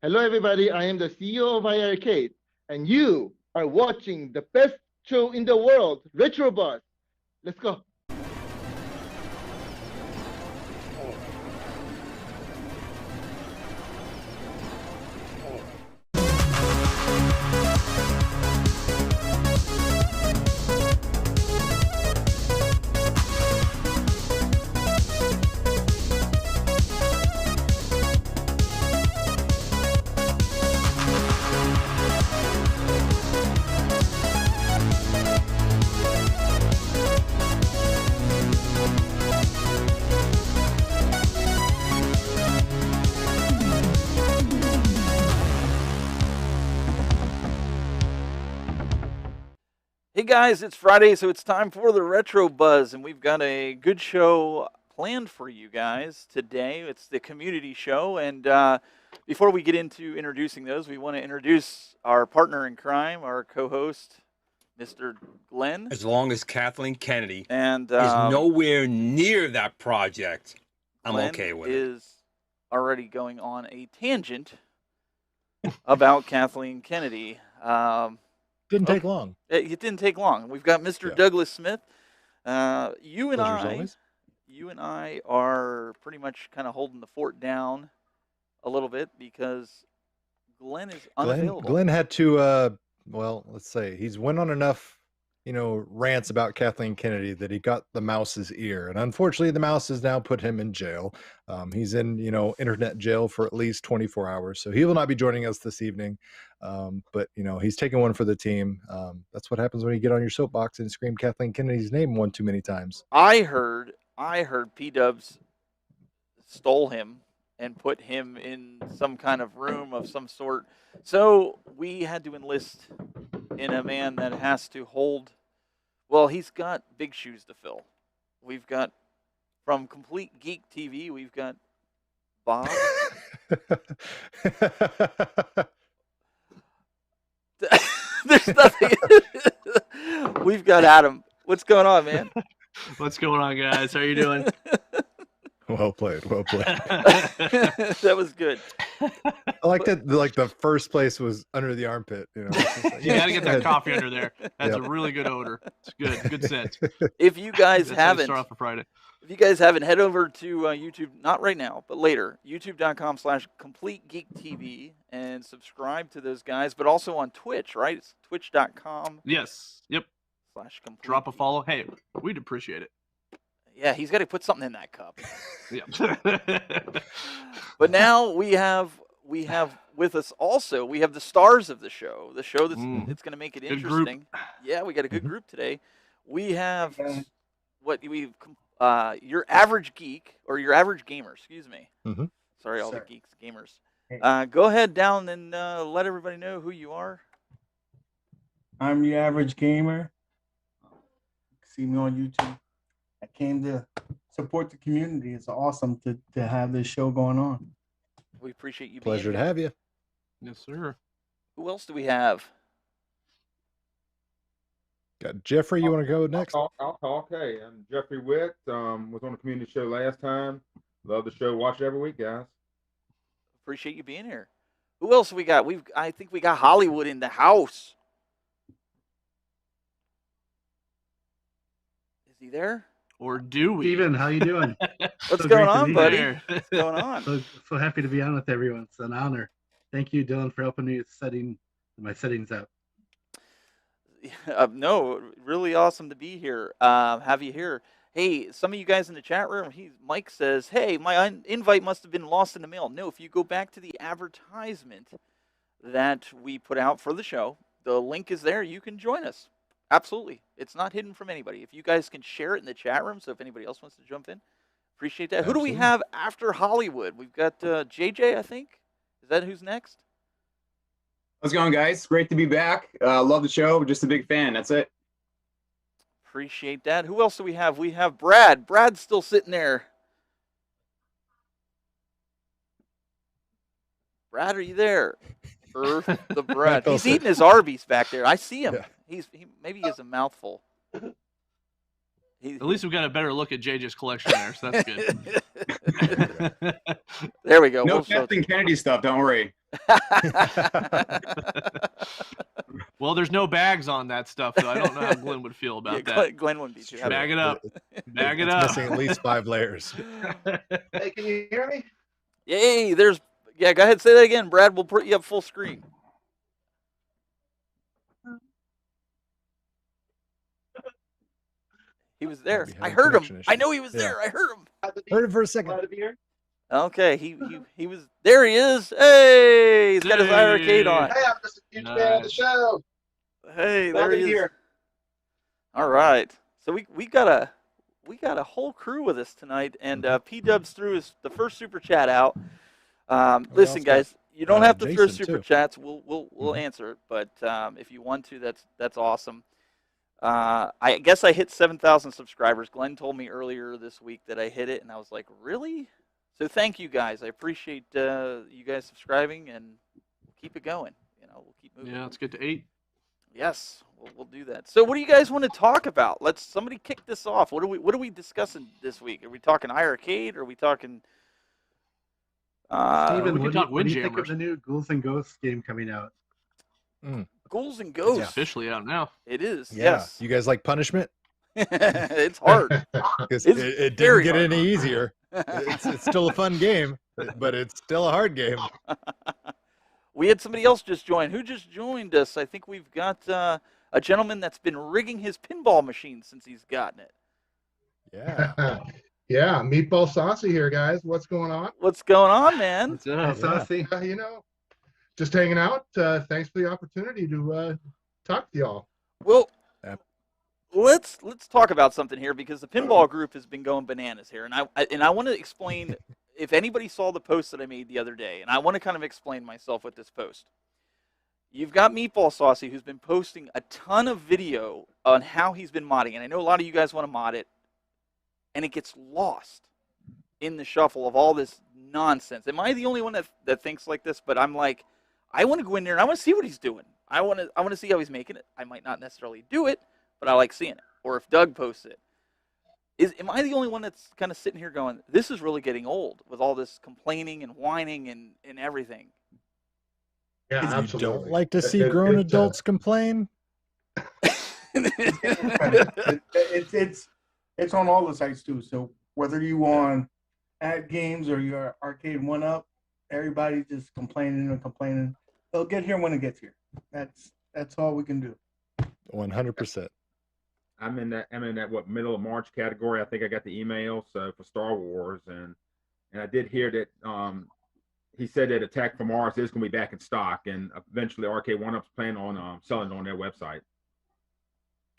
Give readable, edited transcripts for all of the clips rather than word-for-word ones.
Hello, everybody. I am the CEO of iArcade, and you are watching the best show in the world, Retro Buzz. Let's go. Hey guys, it's Friday, so it's time for the Retro Buzz, and we've got a good show planned for you guys today. It's the community show, and before we get into introducing those, we want to introduce our partner in crime, our co-host, Mr. Glen. As long as Kathleen Kennedy And is nowhere near that project, I'm Glen okay with it. is already going on a tangent about Kathleen Kennedy. Didn't take long. It didn't take long. We've got Mr. Yeah. Douglas Smith. You and Pleasure's always. I are pretty much kind of holding the fort down a little bit because Glen is unavailable. Glenn had to, well, let's say he's went on enough, rants about Kathleen Kennedy that he got the mouse's ear. And unfortunately, the mouse has now put him in jail. He's in, internet jail for at least 24 hours. So he will not be joining us this evening. But, he's taking one for the team. That's what happens when you get on your soapbox and scream Kathleen Kennedy's name one too many times. I heard P-Dubs stole him and put him in some kind of room of some sort. So we had to enlist in a man that has to hold. Well, he's got big shoes to fill. We've got, from Complete Geek TV, we've got Bob. There's nothing. We've got Adam. What's going on, man? What's going on, guys? How are you doing? Well played. Well played. That was good. I like that. Like the first place was under the armpit. It's just like, You gotta get that coffee under there. That's Yep. a really good odor. It's good. Good scent. If you guys That's how you haven't, start off for Friday. if you guys haven't, head over to YouTube. Not right now, but later. YouTube.com/CompleteGeekTV and subscribe to those guys. But also on Twitch, right? It's Twitch.com/Complete. Yes. Yep. Drop a follow. Hey, we'd appreciate it. Yeah, he's got to put something in that cup. Yeah. But now we have with us also, we have the stars of the show that's it's going to make it Good group. interesting. Yeah, we got a good group today. We have your average geek or your average gamer, excuse me. Mhm. Sorry, all Sir. the geeks, gamers. Go ahead down and let everybody know who you are. I'm your average gamer. See me on YouTube. I came to support the community. It's awesome to have this show going on. We appreciate you Pleasure being to here. have you. Yes, sir. Who else do we have? Got Jeffrey. You want to go next? I'll talk. Hey, I'm Jeffrey Witt. Was on the community show last time. Love the show. Watch it every week, guys. Appreciate you being here. Who else we got? I think we got Hollywood in the house. Is he there? Or do we? Steven, how you doing? What's So going great to on, be buddy? here. What's going on? So happy to be on with everyone. It's an honor. Thank you, Dylan, for helping me with my settings up. No, really awesome to be here. Have you here? Hey, some of you guys in the chat room, Mike says, hey, my invite must have been lost in the mail. No, if you go back to the advertisement that we put out for the show, the link is there. You can join us. Absolutely. It's not hidden from anybody. If you guys can share it in the chat room, so if anybody else wants to jump in, appreciate that. Who do we Absolutely. have after Hollywood? We've got JJ, I think. Is that who's next? How's it going, guys? Great to be back. Love the show. Just a big fan. That's it. Appreciate that. Who else do we have? We have Brad. Brad's still sitting there. Brad, are you there? Earth the Brad. He's eating his Arby's back there. I see him. Yeah. Maybe he has a mouthful. At least we got a better look at JJ's collection there, so that's good. There we go. No We'll show Kathleen Kennedy stuff. Don't worry. Well, there's no bags on that stuff, though. I don't know how Glenn would feel about that. Glenn wouldn't be too happy. Bag it up. Bag it It's up. missing at least 5 layers. Hey, can you hear me? Yay! There's go ahead, say that again, Brad. We'll put you up full screen. He was there. I heard him. I know he was there. I heard him. Heard it for a second. Okay, he was there. He is. Hey, he's got his arcade on. Hey, I'm just a huge fan of the show. Hey, Glad there to he is. hear. All right, so we got a whole crew with us tonight, and P Dubs threw the first super chat out. Listen, guys, you don't have to throw Jason, super too. chats. We'll answer it, but if you want to, that's awesome. I guess I hit 7,000 subscribers. Glenn told me earlier this week that I hit it, and I was like, really? So thank you guys. I appreciate you guys subscribing, and we'll keep it going. We'll keep moving. Yeah, let's get to 8. Yes, we'll do that. So what do you guys want to talk about? Let's somebody kick this off. What are we discussing this week? Are we talking arcade? Or are we talking? Steven, we can talk what do you think of Windjammers. the new Ghouls and Ghosts game coming out? Ghouls and It's Ghosts. officially out now. It is. Yeah. Yes. You guys like Punishment? It's hard. Because It's it very didn't get hard. any easier. It's still a fun game, but it's still a hard game. We had somebody else just join. Who just joined us? I think we've got a gentleman that's been rigging his pinball machine since he's gotten it. Yeah. Yeah, Meatball Saucy here, guys. What's going on? What's going on, man? What's up? Saucy. Just hanging out. Thanks for the opportunity to talk to y'all. Well, Yep. let's talk about something here because the pinball group has been going bananas here, and I want to explain. If anybody saw the post that I made the other day, and I want to kind of explain myself with this post. You've got Meatball Saucy, who's been posting a ton of video on how he's been modding, and I know a lot of you guys want to mod it, and it gets lost in the shuffle of all this nonsense. Am I the only one that thinks like this? But I'm like, I want to go in there and I want to see what he's doing. I want to see how he's making it. I might not necessarily do it, but I like seeing it. Or if Doug posts it. Am I the only one that's kind of sitting here going, this is really getting old with all this complaining and whining and everything? Yeah, You absolutely. don't like to see grown adults complain? It's on all the sites too. So whether you on ATGames or your arcade 1-up, everybody just complaining and complaining. They'll get here when it gets here. That's all we can do. 100%. I'm in that middle of March category. I think I got the email for Star Wars, and I did hear that he said that Attack from Mars is going to be back in stock, and eventually Arcade 1-Up's planning on selling it on their website.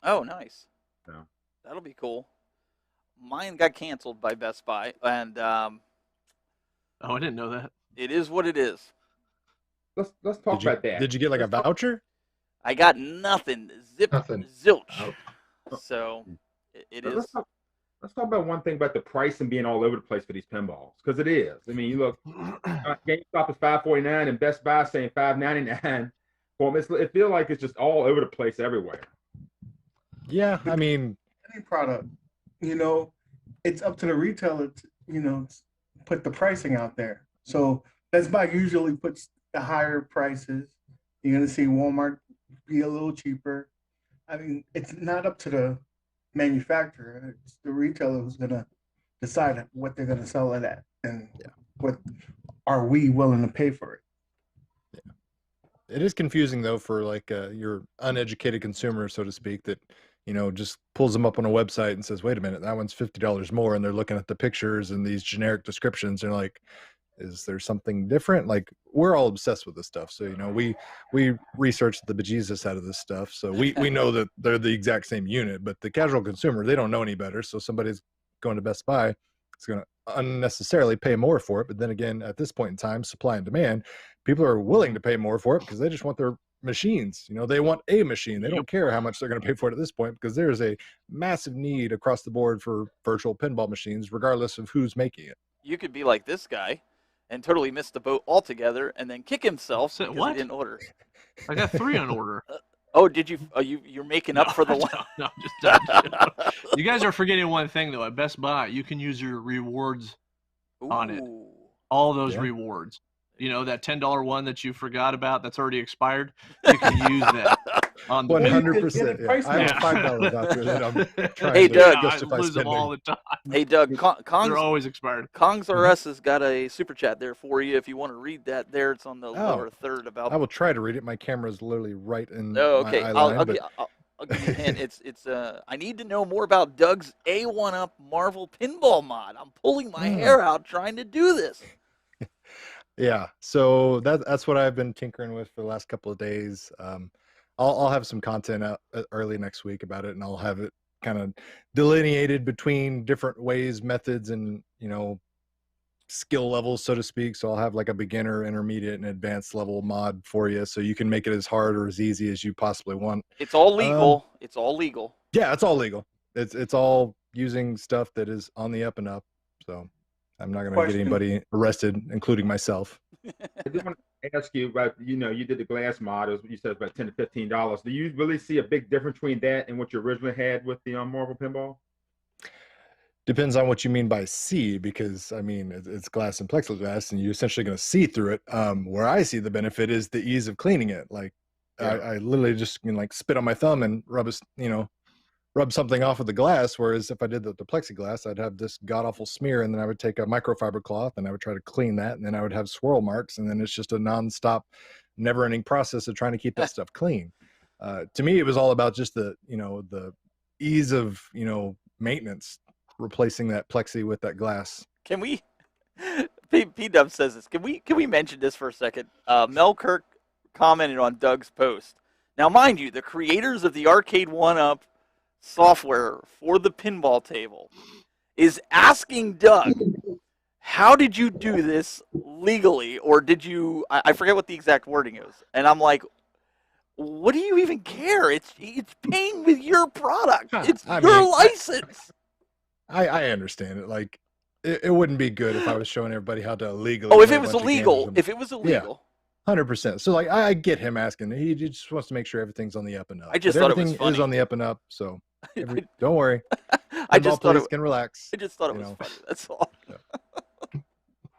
Oh, nice. So that'll be cool. Mine got canceled by Best Buy, and Oh, I didn't know that. it is what it is. let's talk about that. Did you get like a voucher? I got nothing. Zip, Nothing. zilch. Oh. So it But is. Let's talk about one thing about the price and being all over the place for these pinballs, because it is. I mean, you look, GameStop is $5.49 and Best Buy saying $5.99. Well, it feels like it's just all over the place everywhere. Yeah, I mean, Any product, it's up to the retailer to, put the pricing out there. So Best Buy usually puts the higher prices. You're going to see Walmart be a little cheaper. I mean, it's not up to the manufacturer. It's the retailer who's going to decide what they're going to sell it at and what are we willing to pay for it. it is confusing though for like your uneducated consumer, so to speak, that just pulls them up on a website and says, wait a minute, that one's $50 more, and they're looking at the pictures and these generic descriptions. They're like, is there something different? Like, we're all obsessed with this stuff, so we research the bejesus out of this stuff, so we know that they're the exact same unit. But the casual consumer, they don't know any better, so somebody's going to Best Buy is going to unnecessarily pay more for it. But then again, at this point in time, supply and demand, people are willing to pay more for it because they just want their machines. They want a machine. They don't care how much they're going to pay for it at this point, because there's a massive need across the board for virtual pinball machines, regardless of who's making it. You could be like this guy and totally miss the boat altogether and then kick himself So, because what? he didn't order. I got 3 on order. Oh, did you? You're making up for the one. No, just you guys are forgetting one thing though. At Best Buy, you can use your rewards on it. Ooh, All those Yeah. rewards. you know, that $10 one that you forgot about that's already expired, you can use that on the 100%. price I have match. a $5 voucher that I'm trying Hey, to Doug. I justify lose them spending. all the time. Hey, Doug, They're Kong's, always expired. Kongs R Us has got a super chat there for you if you want to read that there. It's on the lower third about. I will try to read it. My camera's literally right in Oh, my okay. eye I'll line, give you a hint. It's I need to know more about Doug's A1-Up Marvel Pinball mod. I'm pulling my hair out trying to do this. Yeah, so that's what I've been tinkering with for the last couple of days. I'll have some content out early next week about it, and I'll have it kind of delineated between different ways, methods, and skill levels, so to speak. So I'll have like a beginner, intermediate, and advanced level mod for you, so you can make it as hard or as easy as you possibly want. It's all legal. It's all legal. Yeah, it's all legal. It's all using stuff that is on the up and up. So I'm not going to get anybody arrested, including myself. I did want to ask you about, you did the glass mod. You said about $10 to $15. Do you really see a big difference between that and what you originally had with the Marvel Pinball? Depends on what you mean by see, because I mean it's glass and plexiglass, and you're essentially going to see through it. Where I see the benefit is the ease of cleaning it. Like I literally just can like spit on my thumb and rub something off of the glass. Whereas if I did the plexiglass, I'd have this god awful smear, and then I would take a microfiber cloth and I would try to clean that, and then I would have swirl marks, and then it's just a nonstop, never-ending process of trying to keep that stuff clean. To me, it was all about just the ease of maintenance, replacing that plexi with that glass. Can we? P-Dub says this. Can we mention this for a second? Mel Kirk commented on Doug's post. Now, mind you, the creators of the Arcade 1-Up software for the pinball table is asking Doug, how did you do this legally, or did you? I forget what the exact wording is, and I'm like, what do you even care? It's paying with your product. It's your license. I understand it. Like, it wouldn't be good if I was showing everybody how to legally. Oh, if it was illegal. If it was illegal. 100%. So, like, I get him asking. He just wants to make sure everything's on the up and up. I just thought it was everything funny. is on the up and up. So, don't worry. I just thought can relax. I just thought it was funny. That's all.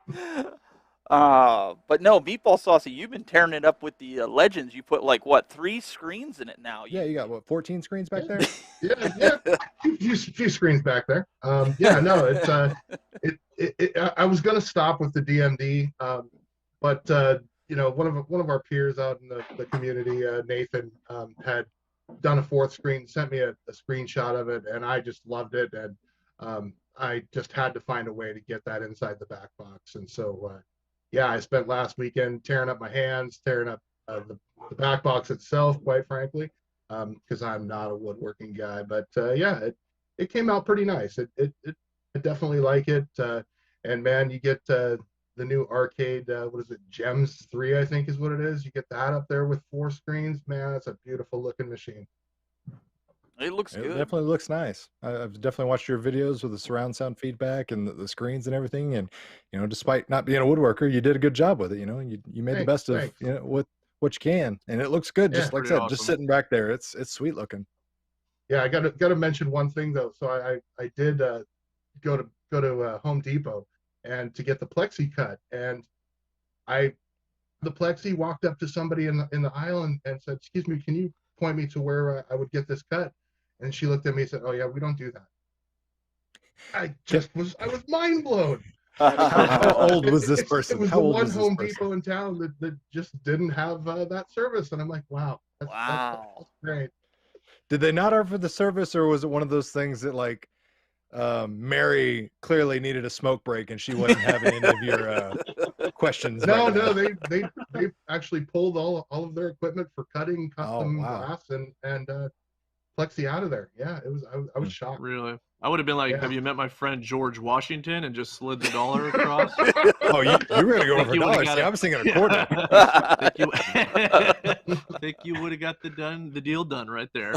Yeah. But no, Meatball Saucy, you've been tearing it up with the Legends. You put like what, 3 screens in it now? Yeah, you got what, 14 screens back there? Yeah, few screens back there. Yeah, no, it's I was gonna stop with the DMD, but one of our peers out in the community, Nathan, had done a 4th screen, sent me a screenshot of it, and I just loved it, and I just had to find a way to get that inside the back box, and so yeah, I spent last weekend tearing up my hands, tearing up the back box itself, quite frankly, because I'm not a woodworking guy. But yeah, it came out pretty nice. I definitely like it. And man, you get the new arcade, what is it, Gems 3, I think is what it is. You get that up there with 4 screens. Man, that's a beautiful looking machine. It looks good. It definitely looks nice. I've definitely watched your videos with the surround sound feedback and the screens and everything. And despite not being a woodworker, you did a good job with it. You made the best of what you can, and it looks good. Just like I said, just sitting back there, it's sweet looking. Yeah, I got to mention one thing though. So I did go to Home Depot and to get the plexi cut, and the plexi walked up to somebody in the aisle and said, "Excuse me, can you point me to where I would get this cut?" And she looked at me and said, "Oh yeah, we don't do that." I was mind blown. How old was this person? It was How the old one was this Home person? Depot in town that just didn't have that service, and I'm like, wow, that's great. Did they not offer the service, or was it one of those things that like Mary clearly needed a smoke break and she wasn't having any of your questions? No, they actually pulled all of their equipment for cutting custom glass and plexi out of there. Yeah, it was. I was shocked. Really? I would have been like, "Have you met my friend George Washington?" and just slid the dollar across. Oh, you were gonna go over dollars. I was thinking a quarter. Think you would have got the deal done right there.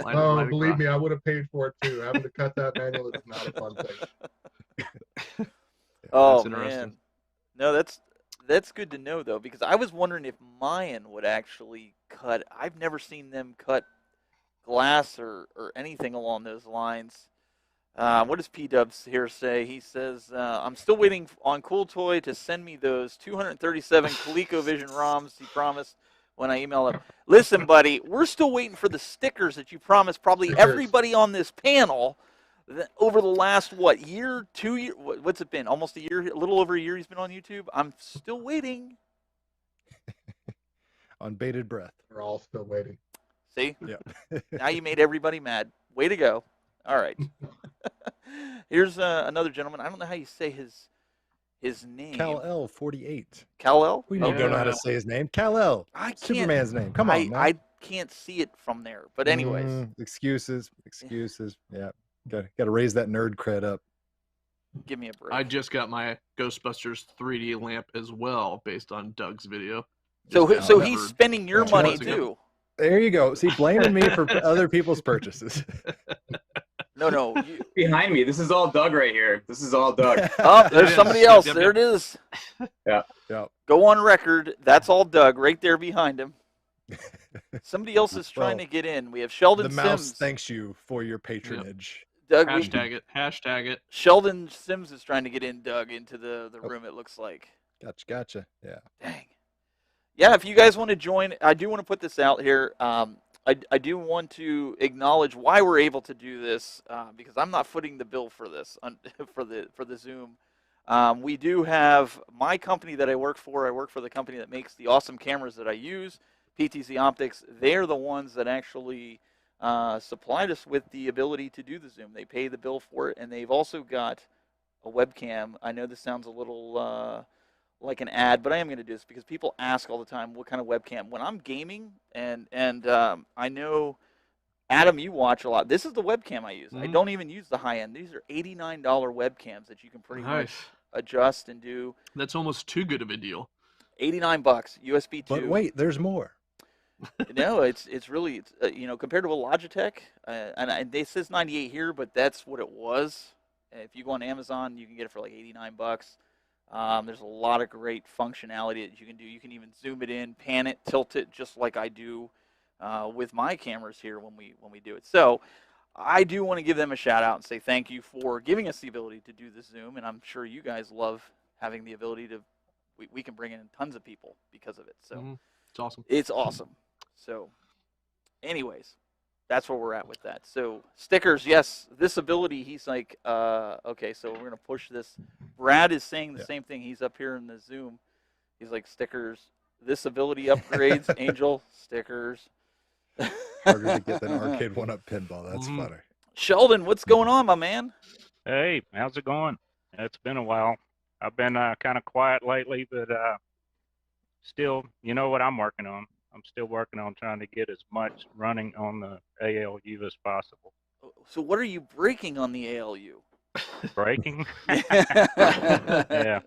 Oh, believe me, I would have paid for it too. Having to cut that manual is not a fun thing. Oh man, no, that's good to know though, because I was wondering if Mayan would actually cut. I've never seen them cut glass or anything along those lines. What does P-Dubs here say? He says, I'm still waiting on Cool Toy to send me those 237 ColecoVision ROMs he promised when I email him. Listen, buddy, we're still waiting for the stickers that you promised probably everybody on this panel over the last, year, 2 years? What's it been? Almost a year? A little over a year he's been on YouTube? I'm still waiting. On bated breath. We're all still waiting. See? Yeah. Now you made everybody mad. Way to go. All right. Here's another gentleman. I don't know how you say his name. Kal-El 48. Kal-El? We don't know how to say his name. Kal-El. I can't. Superman's name. Come on, man. I can't see it from there. But anyways. Excuses. Yeah. Got to raise that nerd cred up. Give me a break. I just got my Ghostbusters 3D lamp as well, based on Doug's video. So he's spending your money too. There you go. See, blaming me for other people's purchases. No. Behind me, this is all Doug right here. This is all Doug. Oh, there's somebody else. There it is. Yeah. Go on record. That's all Doug right there behind him. Somebody else is trying to get in. We have Sheldon Sims. The mouse thanks you for your patronage. Doug, Hashtag it. Sheldon Sims is trying to get in, Doug, into the room, it looks like. Gotcha. Yeah. Dang. Yeah, if you guys want to join, I do want to put this out here. I do want to acknowledge why we're able to do this, because I'm not footing the bill for this, for the Zoom. We do have my company that I work for. I work for the company that makes the awesome cameras that I use, PTZ Optics. They're the ones that actually supplied us with the ability to do the Zoom. They pay the bill for it, and they've also got a webcam. I know this sounds a little like an ad, but I am going to do this because people ask all the time what kind of webcam. When I'm gaming, and I know, Adam, you watch a lot. This is the webcam I use. I don't even use the high end. These are $89 webcams that you can pretty much adjust and do. That's almost too good of a deal. $89, USB 2. But wait, there's more. No, it's really compared to a Logitech, and it says 98 here, but that's what it was. If you go on Amazon, you can get it for like $89. There's a lot of great functionality that you can do. You can even zoom it in, pan it, tilt it, just like I do with my cameras here when we do it. So I do want to give them a shout out and say thank you for giving us the ability to do the Zoom, and I'm sure you guys love having the ability to. We can bring in tons of people because of it. So it's awesome. It's awesome. So, anyways, that's where we're at with that. So stickers, yes, this ability. He's like, okay, so we're gonna push this. Brad is saying the same thing. He's up here in the Zoom. He's like, stickers. This ability upgrades. Angel stickers. Harder to get than arcade one-up pinball. That's funny. Sheldon, what's going on, my man? Hey, how's it going? It's been a while. I've been kind of quiet lately, but still, you know what I'm working on. I'm still working on trying to get as much running on the ALU as possible. So what are you breaking on the ALU? Breaking? Yeah.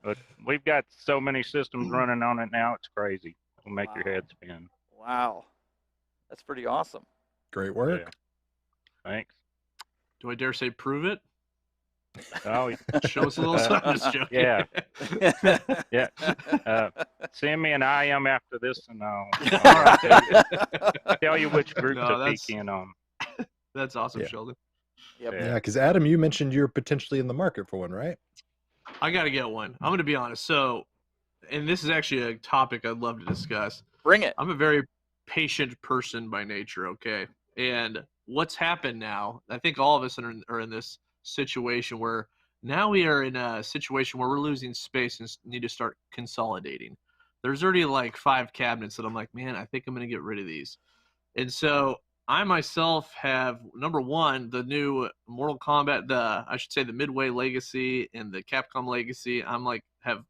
But we've got so many systems running on it now, it's crazy. It'll make your head spin. Wow. That's pretty awesome. Great work. Yeah. Thanks. Do I dare say prove it? Oh, show us a little something. Just joking. Yeah. Yeah. Send me an IM after this, and I'll tell you which group to peek in on. That's awesome, Sheldon. Yep. Yeah, because Adam, you mentioned you're potentially in the market for one, right? I got to get one. I'm going to be honest. So, and this is actually a topic I'd love to discuss. Bring it. I'm a very patient person by nature, okay? And what's happened now, I think all of us are in this situation where now we are in a situation where we're losing space and need to start consolidating. There's already like 5 cabinets that I'm like, man, I think I'm going to get rid of these. And so I myself have, number one, the new Mortal Kombat, the Midway Legacy and the Capcom Legacy. I'm like, have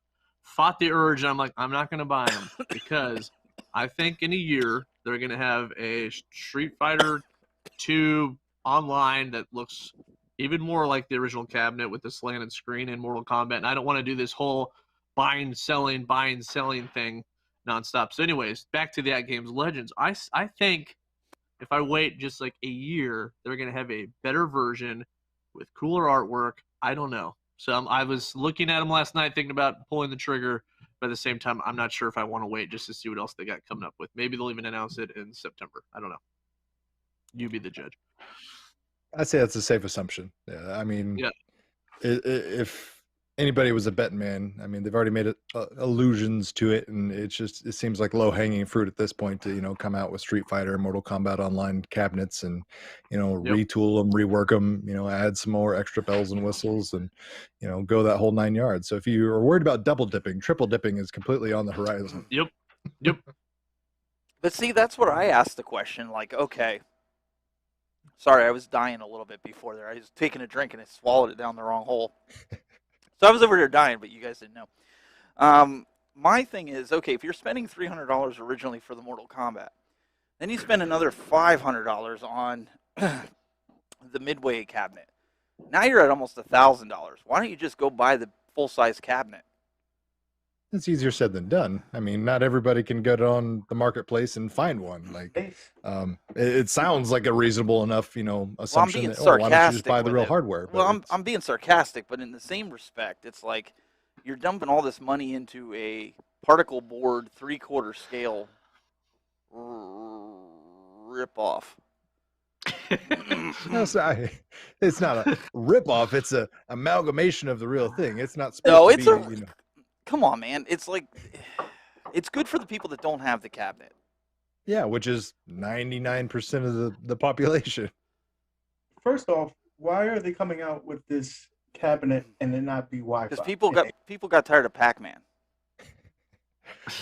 fought the urge. And I'm like, I'm not going to buy them because I think in a year they're going to have a Street Fighter 2 online that looks even more like the original cabinet with the slanted screen in Mortal Kombat. And I don't want to do this whole buying, selling thing nonstop. So anyways, back to the ATGames Legends. I think if I wait just like a year, they're going to have a better version with cooler artwork. I don't know. So I was looking at them last night thinking about pulling the trigger. But at the same time, I'm not sure if I want to wait just to see what else they got coming up with. Maybe they'll even announce it in September. I don't know. You be the judge. I'd say that's a safe assumption. Yeah, I mean, Yeah. If anybody was a betting man, I mean, they've already made allusions to it, and it seems like low hanging fruit at this point to come out with Street Fighter and Mortal Kombat Online cabinets and retool them, rework them, add some more extra bells and whistles, and go that whole 9 yards. So if you are worried about double dipping, triple dipping is completely on the horizon. Yep. But see, that's where I asked the question. Like, okay, sorry, I was dying a little bit before there. I was taking a drink and I swallowed it down the wrong hole. So I was over there dying, but you guys didn't know. My thing is, okay, if you're spending $300 originally for the Mortal Kombat, then you spend another $500 on the Midway cabinet. Now you're at almost $1,000. Why don't you just go buy the full-size cabinet? It's easier said than done. I mean, not everybody can get on the marketplace and find one. Like, it sounds like a reasonable enough, assumption. Well, I'm being that, why don't you just sarcastic buy the with real it. hardware? Well, I'm being sarcastic, but in the same respect, it's like you're dumping all this money into a particle board 3/4 scale rip-off. No, sorry. It's not a rip-off. It's a amalgamation of the real thing. It's not supposed No, to it's be, a. Come on, man. It's like, it's good for the people that don't have the cabinet. Yeah, which is 99% of the population. First off, why are they coming out with this cabinet and it not be Wi-Fi? Because people got tired of Pac-Man.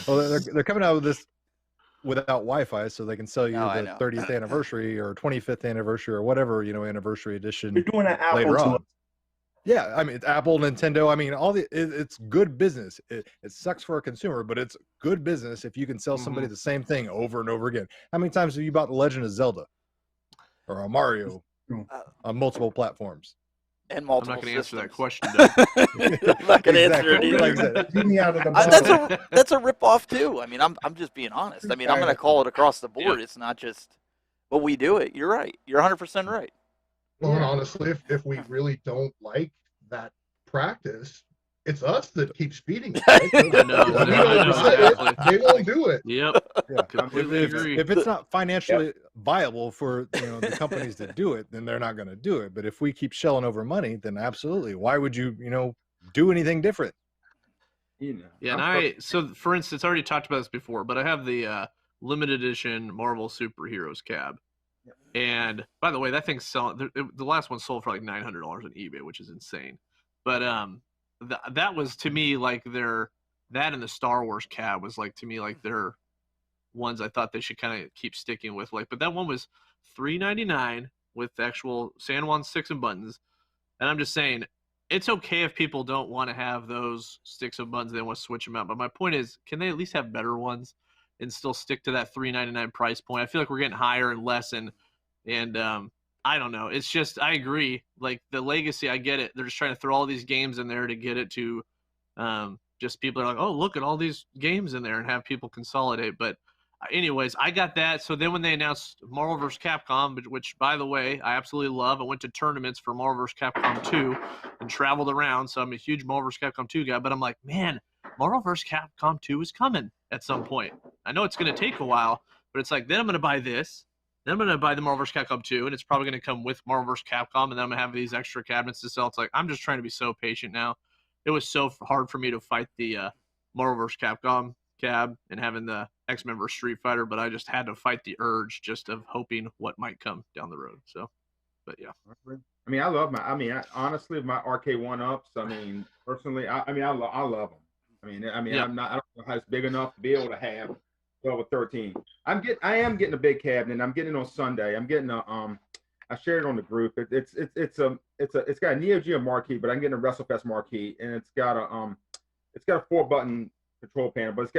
Well, they're coming out with this without Wi-Fi, so they can sell you I the know. 30th anniversary or 25th anniversary or whatever anniversary edition. You're doing an Apple later to on. us. Yeah, I mean, it's Apple, Nintendo. I mean, it's good business. It sucks for a consumer, but it's good business if you can sell somebody the same thing over and over again. How many times have you bought The Legend of Zelda or a Mario on multiple platforms? And multiple I'm not going to answer that question, Doug. I'm not going to answer it either. Like I said. Get me out of the That's a rip-off too. I mean, I'm just being honest. I mean, I'm going to call it across the board. It's not just, but we do it. You're right. You're 100% right. Well, and honestly, if we really don't like that practice, it's us that keeps feeding it. Right? I know. They won't do it. Yep. Yeah. Completely agree. If it's not financially viable for the companies that do it, then they're not going to do it. But if we keep shelling over money, then absolutely. Why would you do anything different? Yeah, and so for instance, I already talked about this before, but I have the limited edition Marvel Superheroes cab. And by the way, that thing's selling. The last one sold for like $900 on eBay, which is insane. But that was to me like that and the Star Wars cab was like to me like their ones I thought they should kind of keep sticking with. Like, but that one was $399 with actual San Juan sticks and buttons. And I'm just saying, it's okay if people don't want to have those sticks and buttons; they want to switch them out. But my point is, can they at least have better ones and still stick to that $399 price point? I feel like we're getting higher and less and I don't know. It's just, I agree. Like the legacy, I get it. They're just trying to throw all these games in there to get it to just people are like, oh, look at all these games in there and have people consolidate. But anyways, I got that. So then when they announced Marvel vs. Capcom, which by the way, I absolutely love. I went to tournaments for Marvel vs. Capcom 2 and traveled around. So I'm a huge Marvel vs. Capcom 2 guy, but I'm like, man, Marvel vs. Capcom 2 is coming at some point. I know it's going to take a while, but it's like, then I'm going to buy this. Then I'm going to buy the Marvel vs. Capcom 2, and it's probably going to come with Marvel vs. Capcom, and then I'm going to have these extra cabinets to sell. It's like, I'm just trying to be so patient now. It was so hard for me to fight the Marvel vs. Capcom cab and having the X-Men vs. Street Fighter, but I just had to fight the urge just of hoping what might come down the road. So, but yeah. I mean, honestly, my arcade one-ups, I mean, personally, I love them. I mean, I don't know how it's big enough to be able to have 12 or 13. I am getting a big cabinet. I'm getting it on Sunday. I'm getting I shared it on the group. It's got a Neo Geo marquee, but I'm getting a WrestleFest marquee, and it's got a 4-button control panel, but it's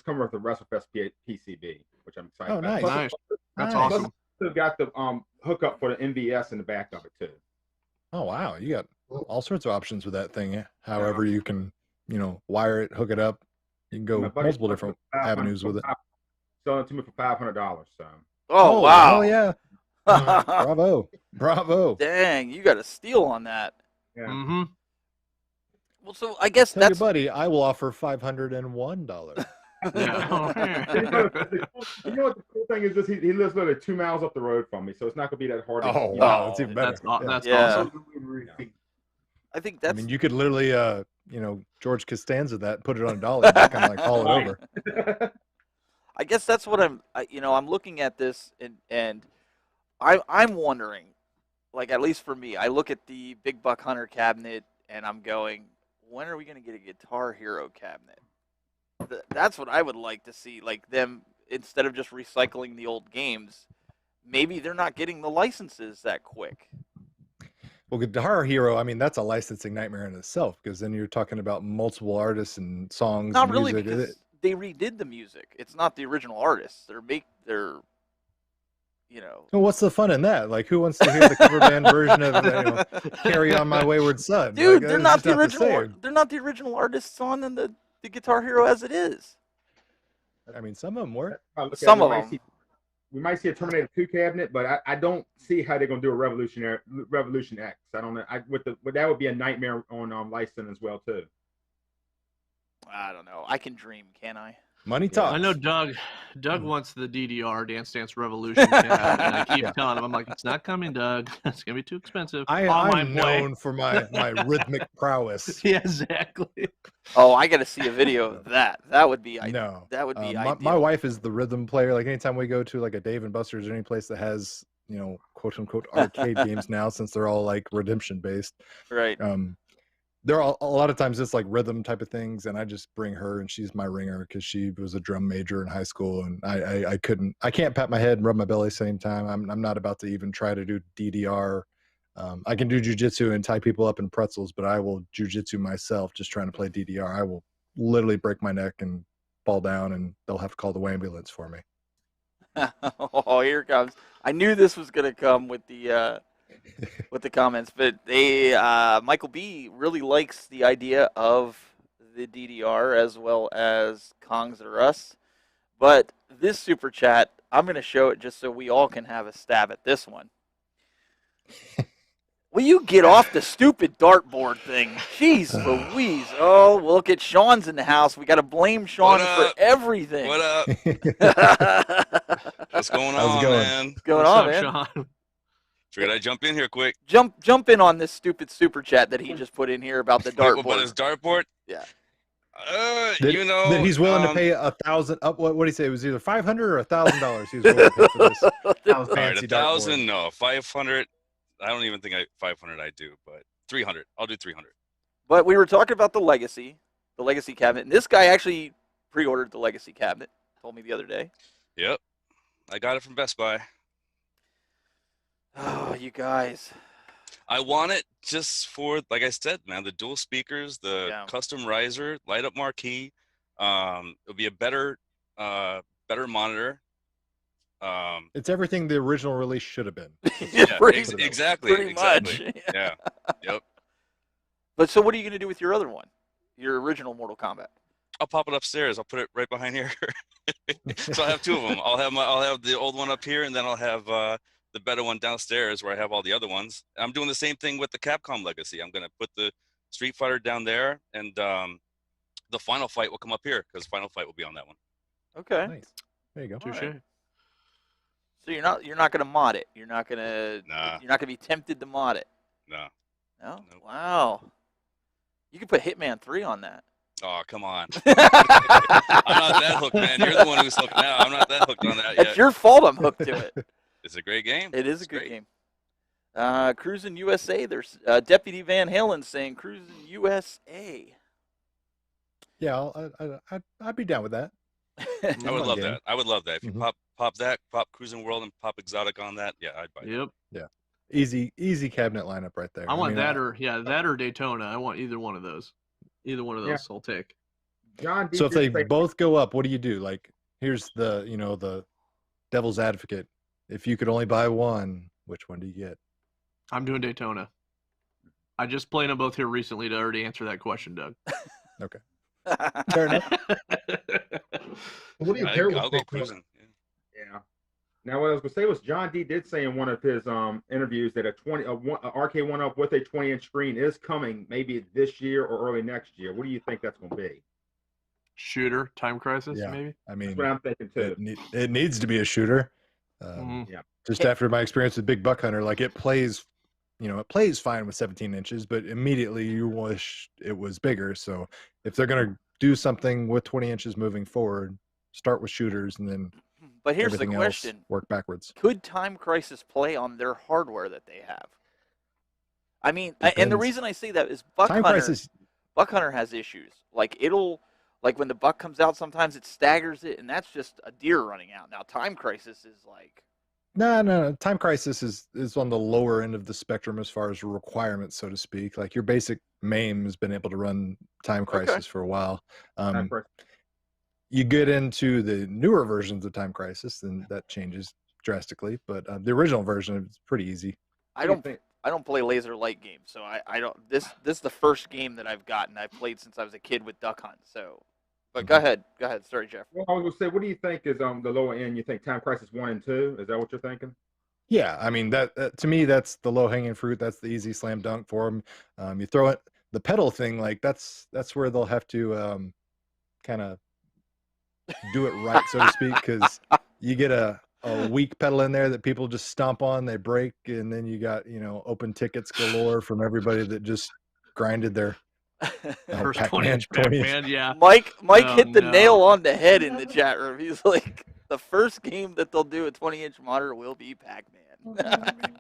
coming with a WrestleFest PCB, which I'm excited about. Nice. Nice. That's Nice. awesome. It's got the hookup for the MVS in the back of it too. Oh wow, you got all sorts of options with that thing. However, you can wire it, hook it up. You can go multiple different avenues with it. Selling it to me for $500. So. Oh wow! Oh yeah! Bravo! Dang, you got a steal on that. Yeah. Mm-hmm. Well, so I guess Tell your that's buddy I will offer $501. Yeah. You know what the cool thing is? This he lives literally 2 miles up the road from me, so it's not gonna be that hard. Oh, to, wow, that's even better. That's Yeah. awesome. I think I that's. mean, you could literally, George Costanza that, and put it on a dolly, and kind of like haul it over. I guess that's what I'm looking at this and I'm wondering, like, at least for me, I look at the Big Buck Hunter cabinet and I'm going, when are we going to get a Guitar Hero cabinet? That's what I would like to see, like them, instead of just recycling the old games, maybe they're not getting the licenses that quick. Well, Guitar Hero, I mean, that's a licensing nightmare in itself, because then you're talking about multiple artists and songs. Not and really, music. because they redid the music. It's not the original artists. Well, what's the fun in that? Like, who wants to hear the cover band version of "Carry On My Wayward Son"? Dude, Like, they're it's not just the the original. same. They're not the original artists on the Guitar Hero as it is. I mean, some of them were. Some of them. We might see a Terminator 2 cabinet, but I don't see how they're gonna do a Revolution X. I don't know. That would be a nightmare on license as well too. I don't know. I can dream, can I? Money talks. I know Doug wants the DDR Dance Dance Revolution cabinet, and I keep telling him, I'm like, it's not coming, Doug. It's gonna be too expensive. I'm known for my rhythmic prowess. Yeah, exactly. Oh, I got to see a video of that. That would be No. That would be my, ideal. my wife is the rhythm player. Like, anytime we go to like a Dave and Buster's or any place that has, quote unquote arcade games now, since they're all like redemption based. Right. There are a lot of times it's like rhythm type of things, and I just bring her, and she's my ringer because she was a drum major in high school, and I can't pat my head and rub my belly at the same time. I'm not about to even try to do DDR. I can do jujitsu and tie people up in pretzels, but I will jujitsu myself just trying to play DDR. I will literally break my neck and fall down, and they'll have to call the ambulance for me. Oh, here it comes. I knew this was going to come with the comments, but Michael B really likes the idea of the DDR as well as Kongs or Us. But this super chat, I'm going to show it just so we all can have a stab at this one. Will you get off the stupid dartboard thing? Jeez Louise. Oh, look at Sean's in the house. We got to blame Sean for everything. What up? What's going How's it on, going? man? What's going on, man? Sean? Figured I'd jump in here quick. Jump in on this stupid super chat that he just put in here about the dartboard. About his dartboard? Yeah. That he's willing to pay $1,000. What did he say? It was either $500 or $1,000. He was willing to pay for this. All right, 1,000, no, 500. I don't even think 500 I do, but 300. I'll do 300. But we were talking about the Legacy cabinet, and this guy actually pre-ordered the Legacy cabinet. Told me the other day. Yep, I got it from Best Buy. Oh, you guys. I want it just for, like I said, man, the dual speakers, the custom riser, light up marquee. It'll be a better monitor. It's everything the original release should have been. Yeah, exactly. Pretty much. Yeah. Yep. But so what are you going to do with your other one? Your original Mortal Kombat? I'll pop it upstairs. I'll put it right behind here. So I have two of them. I'll have the old one up here, and then I'll have the better one downstairs where I have all the other ones. I'm doing the same thing with the Capcom Legacy. I'm going to put the Street Fighter down there, and the Final Fight will come up here because Final Fight will be on that one. Okay. Nice. There you go. Touche. Right. So you're not going to mod it. You're not going to. Nah. You're not going to be tempted to mod it. No. No. Nope. Wow. You could put Hitman 3 on that. Oh, come on. I'm not that hooked, man. You're the one who's hooked now. I'm not that hooked on that yet. It's your fault I'm hooked to it. It's a great game. It is a good game. Cruising USA, there's Deputy Van Halen saying Cruising USA. Yeah, I'd be down with that. I would love that. I would love that. If you pop Cruising World and pop Exotic on that, yeah, I'd buy it. Yep. Yeah. Easy cabinet lineup right there. I want that or Daytona. I want either one of those. Either one of those I'll take. John, so if they both go up, what do you do? Like, here's the devil's advocate. If you could only buy one, which one do you get? I'm doing Daytona. I just played them both here recently to already answer that question, Doug. Okay. Fair enough. What do you pair with I'll go Daytona? cruising. Yeah. Now, what I was gonna say was John D did say in one of his interviews that a RK one up with a 20-inch screen is coming maybe this year or early next year. What do you think that's gonna be? Shooter, Time Crisis, Yeah, maybe. I mean, That's what I'm thinking too. it needs to be a shooter. Yeah. Just after my experience with Big Buck Hunter, like it plays, it plays fine with 17 inches, but immediately you wish it was bigger. So if they're gonna do something with 20 inches moving forward, start with shooters and then. But here's the everything question: else work backwards. Could Time Crisis play on their hardware that they have? I mean, and the Depends. reason I say that is Buck Time Hunter. Crisis. Buck Hunter has issues. Like when the buck comes out, sometimes it staggers it, and that's just a deer running out. Now, Time Crisis is like. No. Time Crisis is on the lower end of the spectrum as far as requirements, so to speak. Like your basic MAME has been able to run Time Crisis for a while. You get into the newer versions of Time Crisis, and that changes drastically. But the original version is pretty easy. I don't play laser light games, so I don't. This is the first game that I've gotten. I've played since I was a kid with Duck Hunt. So, but go ahead. Sorry, Jeff. Well, I was gonna say, what do you think is the lower end? You think Time Crisis 1 and 2? Is that what you're thinking? Yeah, I mean that to me that's the low hanging fruit. That's the easy slam dunk for them. You throw it the pedal thing, like that's where they'll have to kind of do it right, so to speak, because you get a weak pedal in there that people just stomp on, they break, and then you got open tickets galore from everybody that just grinded their First 20-inch Pac-Man, yeah. Mike hit the nail on the head in the chat room. He's like, the first game that they'll do a 20-inch monitor will be Pac-Man.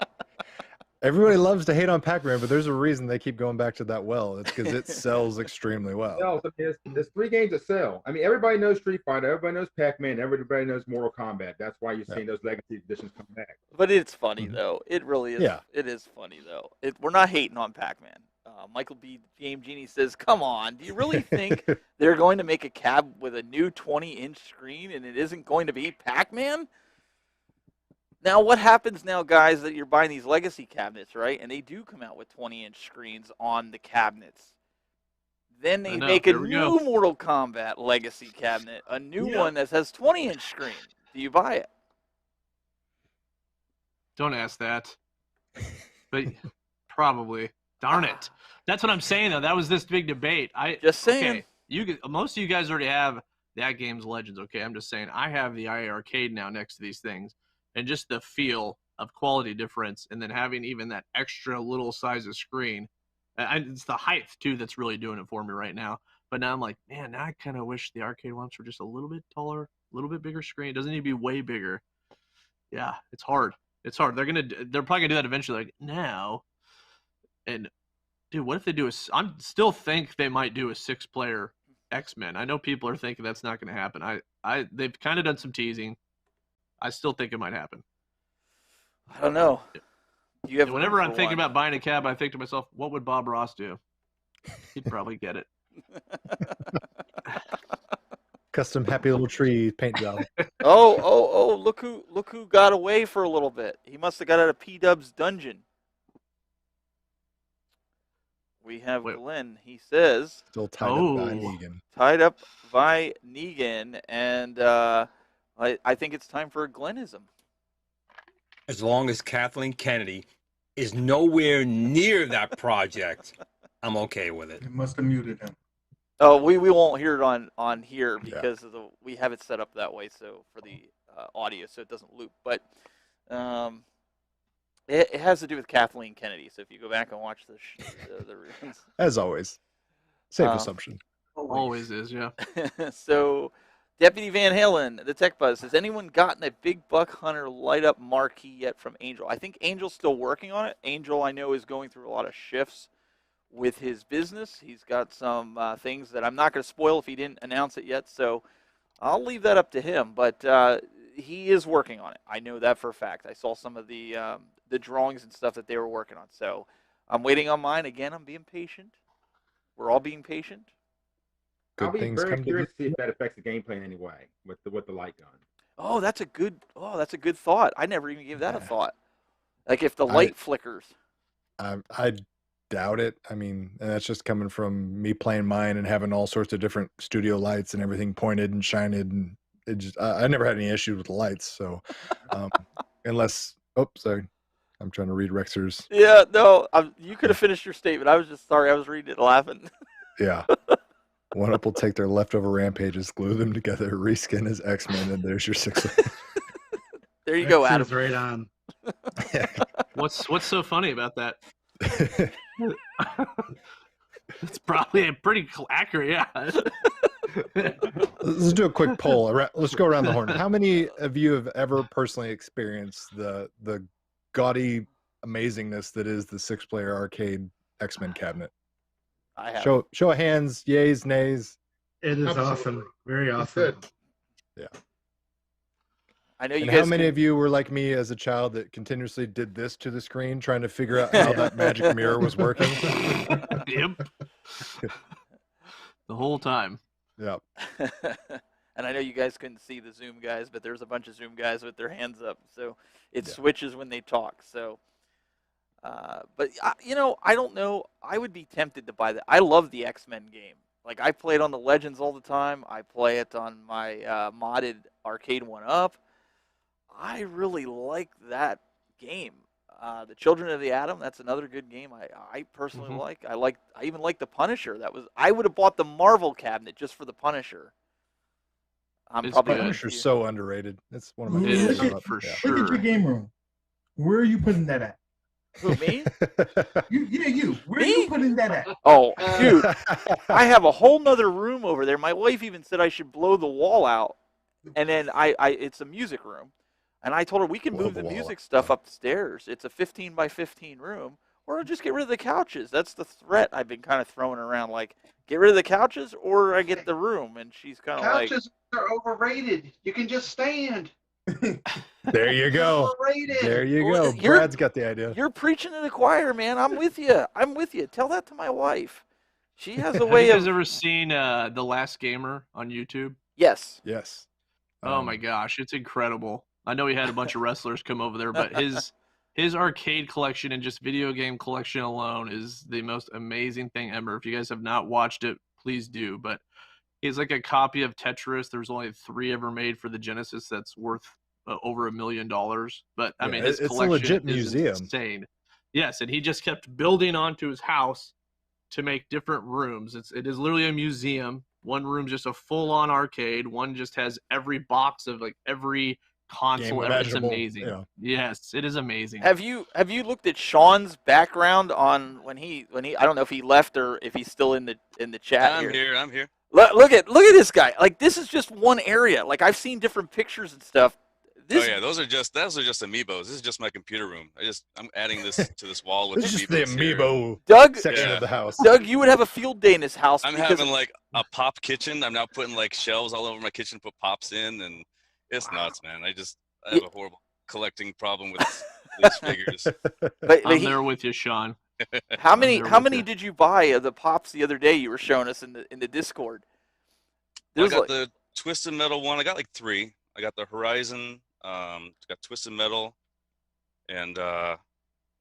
Everybody loves to hate on Pac-Man, but there's a reason they keep going back to that well. It's because it sells extremely well. There's 3 games that sell. I mean, everybody knows Street Fighter, everybody knows Pac-Man, everybody knows Mortal Kombat. That's why you're seeing those legacy editions come back. But it's funny, though. It really is. Yeah. It is funny, though. We're not hating on Pac-Man. Michael B. Game Genie says, come on, do you really think they're going to make a cab with a new 20-inch screen and it isn't going to be Pac-Man? Now, what happens now, guys, that you're buying these legacy cabinets, right? And they do come out with 20-inch screens on the cabinets. Then they make a new Mortal Kombat legacy cabinet, a new one that has 20-inch screen. Do you buy it? Don't ask that. But probably. Darn it. That's what I'm saying, though. That was this big debate. Just saying. Okay, most of you guys already have that game's Legends. Okay, I'm just saying. I have the IA Arcade now next to these things. And just the feel of quality difference, and then having even that extra little size of screen. It's the height, too, that's really doing it for me right now. But now I'm like, man, now I kind of wish the arcade ones were just a little bit taller, a little bit bigger screen. It doesn't need to be way bigger. Yeah, it's hard. It's hard. They're probably going to do that eventually. Like, now. And, dude, what if they do I still think they might do a 6-player X-Men. I know people are thinking that's not going to happen. They've kind of done some teasing. I still think it might happen. I don't know. Whenever I'm thinking about buying a cab, I think to myself, what would Bob Ross do? He'd probably get it. Custom happy little tree paint job. Oh! Look who got away for a little bit. He must have got out of P-Dub's dungeon. We have Glen. He says still tied up by Negan. Tied up by Negan, and I think it's time for a Glenism. As long as Kathleen Kennedy is nowhere near that project, I'm okay with it. You must have muted him. Oh, we won't hear it on here because of we have it set up that way, so for the audio, so it doesn't loop. But it has to do with Kathleen Kennedy. So if you go back and watch the reruns, as always, safe assumption. Always is, yeah. So. Deputy Van Halen, the Tech Buzz, has anyone gotten a Big Buck Hunter light-up marquee yet from Angel? I think Angel's still working on it. Angel, I know, is going through a lot of shifts with his business. He's got some things that I'm not going to spoil if he didn't announce it yet, so I'll leave that up to him. But he is working on it. I know that for a fact. I saw some of the drawings and stuff that they were working on. So I'm waiting on mine. Again, I'm being patient. We're all being patient. I'll be very curious to see if that affects the gameplay in any way with the light gun. Oh, that's a good thought. I never even gave that a thought. Like if the light flickers. I doubt it. I mean, and that's just coming from me playing mine and having all sorts of different studio lights and everything pointed and shined, and it just I never had any issues with the lights. So unless sorry. I'm trying to read Rexer's. Yeah, no, you could have finished your statement. I was just sorry. I was reading it and laughing. Yeah. One Up will take their leftover rampages, glue them together, reskin as X-Men, and there's your 6. There you go, Adam. Seems right on. What's so funny about that? It's probably a pretty accurate, yeah. Let's do a quick poll. Let's go around the horn. How many of you have ever personally experienced the gaudy amazingness that is the 6-player arcade X-Men cabinet? I have. Show of hands, yays, nays. It is Absolutely. awesome. Very It's awesome. good. Yeah. I know you And guys. how many of you were like me as a child that continuously did this to the screen, trying to figure out how that magic mirror was working? Yep. The whole time. Yeah. And I know you guys couldn't see the Zoom guys, but there's a bunch of Zoom guys with their hands up, so it Yeah. switches when they talk. So, but you know, I don't know. I would be tempted to buy that. I love the X-Men game. Like I play it on the Legends all the time. I play it on my modded arcade 1-Up. I really like that game. The Children of the Atom. That's another good game. I personally like. I even like the Punisher. I would have bought the Marvel cabinet just for the Punisher. I'm It's probably good. Punisher's so underrated. It's one of my It is favorites. for Look at sure. your game room. Where are you putting that at? Who, me? You. Where are Me? you putting that at? Oh, dude, I have a whole nother room over there. My wife even said I should blow the wall out, and then it's a music room, and I told her we can Blow move the the wall music out. stuff upstairs. It's a 15 by 15 room, or just get rid of the couches. That's the threat I've been kind of throwing around. Like, get rid of the couches, or I get the room. And she's kind of like, Couches are overrated. You can just stand. There you go. Overrated. There you Well, go. you're- Brad's got the idea. "You're preaching to the choir, man. I'm with you. I'm with you. Tell that to my wife. She has a Have way you guys of ever seen The Last Gamer on YouTube? yes." Yes. Oh my gosh, it's incredible. I know he had a bunch of wrestlers come over there, but his arcade collection and just video game collection alone is the most amazing thing ever. If you guys have not watched it, please do. But he's like a copy of Tetris. There's only 3 ever made for the Genesis that's worth over $1 million. But I Yeah, mean, his it's a collection legit is museum. insane. Yes, and he just kept building onto his house to make different rooms. It is literally a museum. One room's just a full-on arcade. One just has every box of like every console. It's imaginable, amazing. yeah. Yes, it is amazing. Have you looked at Sean's background on when he I don't know if he left or if he's still in the chat I'm here. here. I'm here. Look at this guy. Like this is just one area. Like I've seen different pictures and stuff. This, Oh yeah, those are just amiibos. This is just my computer room. I'm adding this to this wall with This is just the amiibos here. amiibo Doug section Yeah. of the house. Doug, you would have a field day in his house. I'm because having like a pop kitchen. I'm now putting like shelves all over my kitchen, put pops in, and it's nuts, man. I have a horrible collecting problem with these figures. but I'm he- there with you, Sean. how many there how with many you. did you buy of the pops the other day? You were showing us in the Discord. Well, I There's got like, the Twisted Metal one. I got like 3. I got the Horizon. Got Twisted Metal, and I think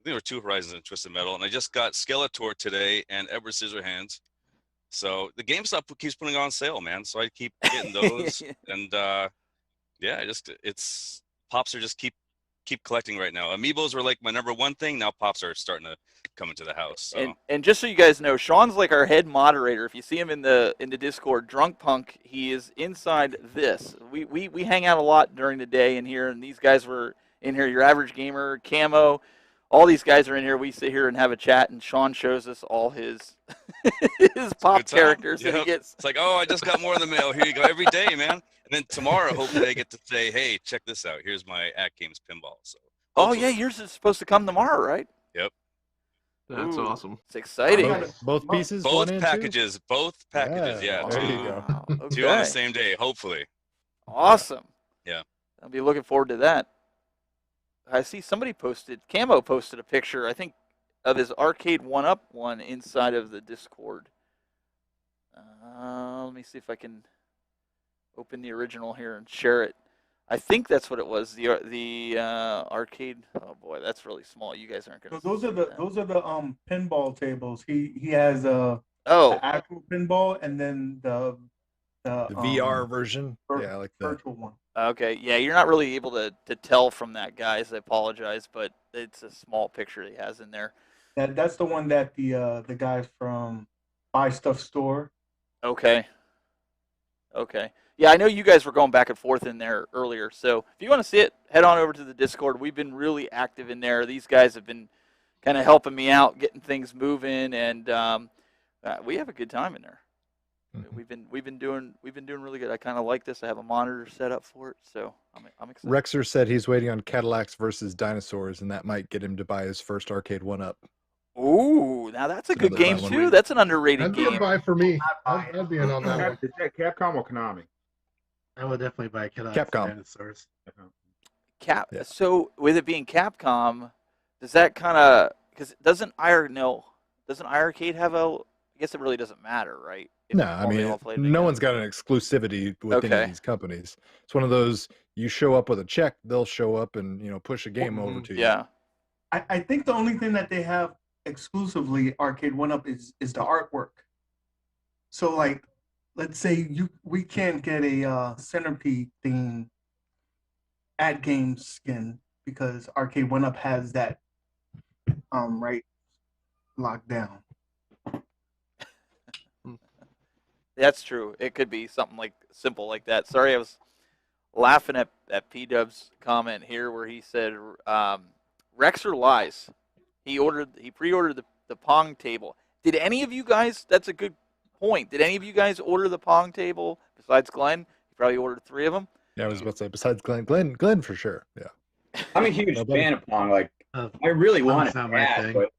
there were 2 Horizons and Twisted Metal. And I just got Skeletor today and Edward Scissorhands. So the GameStop keeps putting on sale, man. So I keep getting those, and yeah, it's pops are just keep collecting right now. Amiibos were like my #1 thing. Now pops are starting to come into the house. So. and just so you guys know, Sean's like our head moderator. If you see him in the Discord, Drunk Punk, he is inside this. We hang out a lot during the day in here, and these guys were in here. Your Average Gamer, Camo, all these guys are in here. We sit here and have a chat, and Sean shows us all his his pop Good time. characters that he Yep. gets. It's like, oh, I just got more in the mail. Here you go, every day, man. And then tomorrow, hopefully, I get to say, hey, check this out. Here's my ATGames pinball. So. Oh hopefully. yeah, yours is supposed to come tomorroon, right? Yep. That's Ooh, awesome. It's exciting. Both pieces, Both 1 and 2? packages. Both packages. Yeah. there you two, go. Wow, 2 on okay. the same day. Hopefully. Awesome. Yeah. I'll be looking forward to that. I see somebody posted, Camo posted a picture, I think, of his arcade 1-Up one inside of the Discord. Let me see if I can open the original here and share it. I think that's what it was. The arcade. Oh boy, that's really small. You guys aren't gonna. So those are the pinball tables. He has Oh, the actual pinball and then the VR version. Yeah, like the virtual one. okay. Yeah, you're not really able to tell from that, guys. I apologize, but it's a small picture he has in there. That's the one that the guys from Buy Stuff Store Okay. Okay. Yeah, I know you guys were going back and forth in there earlier. So if you want to see it, head on over to the Discord. We've been really active in there. These guys have been kind of helping me out, getting things moving, and we have a good time in there. We've been doing really good. I kind of like this. I have a monitor set up for it, so I'm excited. Rexer said he's waiting on Cadillacs versus Dinosaurs, and that might get him to buy his first arcade 1-up. Ooh, now that's a good game too. That's an underrated That's a game. buy for me. I'd be in on that one. Is that Capcom or Konami? I would definitely buy Cadillacs Capcom. Dinosaurs. So with it being Capcom, does that kind of, because doesn't iArcade have a? I guess it really doesn't matter, right? If No, I mean, no one's got an exclusivity with any of these companies. It's one of those, you show up with a check, they'll show up and, push a game over to you. Yeah. I think the only thing that they have exclusively Arcade 1-up is the artwork. So like, let's say we can't get a Centipede theme ATGames skin because Arcade 1-up has that right locked down. That's true. It could be something like simple like that. Sorry, I was laughing at P-Dub's comment here where he said Rexer lies. He pre-ordered the Pong table. Did any of you guys? That's a good point. Did any of you guys order the Pong table besides Glenn? You probably ordered 3 of them. Yeah, I was about to say besides Glenn for sure. Yeah. I'm a huge fan of Pong. Like, I really want it bad, but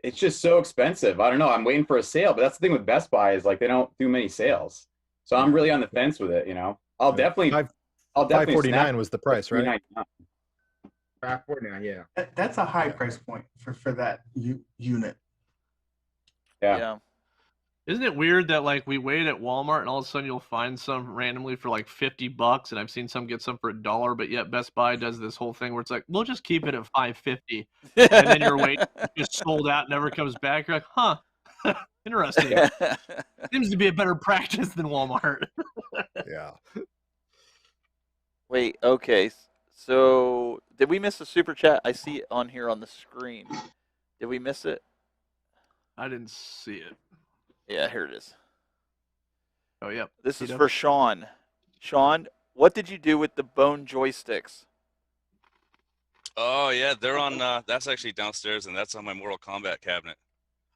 it's just so expensive. I don't know. I'm waiting for a sale, but that's the thing with Best Buy is like they don't do many sales. So I'm really on the fence with it. I'll definitely. $549 was the price, right? $549, yeah. That's a high price point for that unit. Yeah. Isn't it weird that like we wait at Walmart and all of a sudden you'll find some randomly for like $50, and I've seen some get some for $1, but yet Best Buy does this whole thing where it's like we'll just keep it at $5.50, and then you're waiting, just sold out, never comes back. You're like, huh, interesting. Seems to be a better practice than Walmart. Yeah. Wait, okay. So did we miss a super chat? I see it on here on the screen. Did we miss it? I didn't see it. Yeah, here it is. Oh, yeah. This is for Sean. Sean, what did you do with the bone joysticks? Oh yeah, they're on. That's actually downstairs, and that's on my Mortal Kombat cabinet.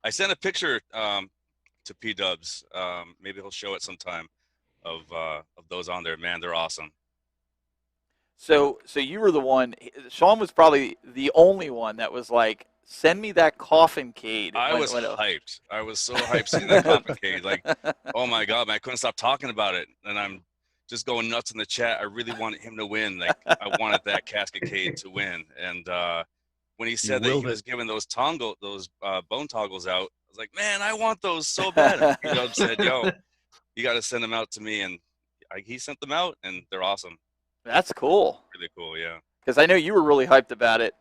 I sent a picture to P Dubs. Maybe he'll show it sometime of those on there. Man, they're awesome. So you were the one. Sean was probably the only one that was like, "Send me that coffin cade." I was hyped. I was so hyped seeing that coffin cade. Like, oh my god, man, I couldn't stop talking about it, and I'm just going nuts in the chat. I really wanted him to win. Like, I wanted that casket cade to win. And when he said that he was giving those bone toggles out, I was like, man, I want those so bad. P-Dub said, yo, you got to send them out to me, and he sent them out, and they're awesome. That's cool. Really cool, yeah. Because I know you were really hyped about it.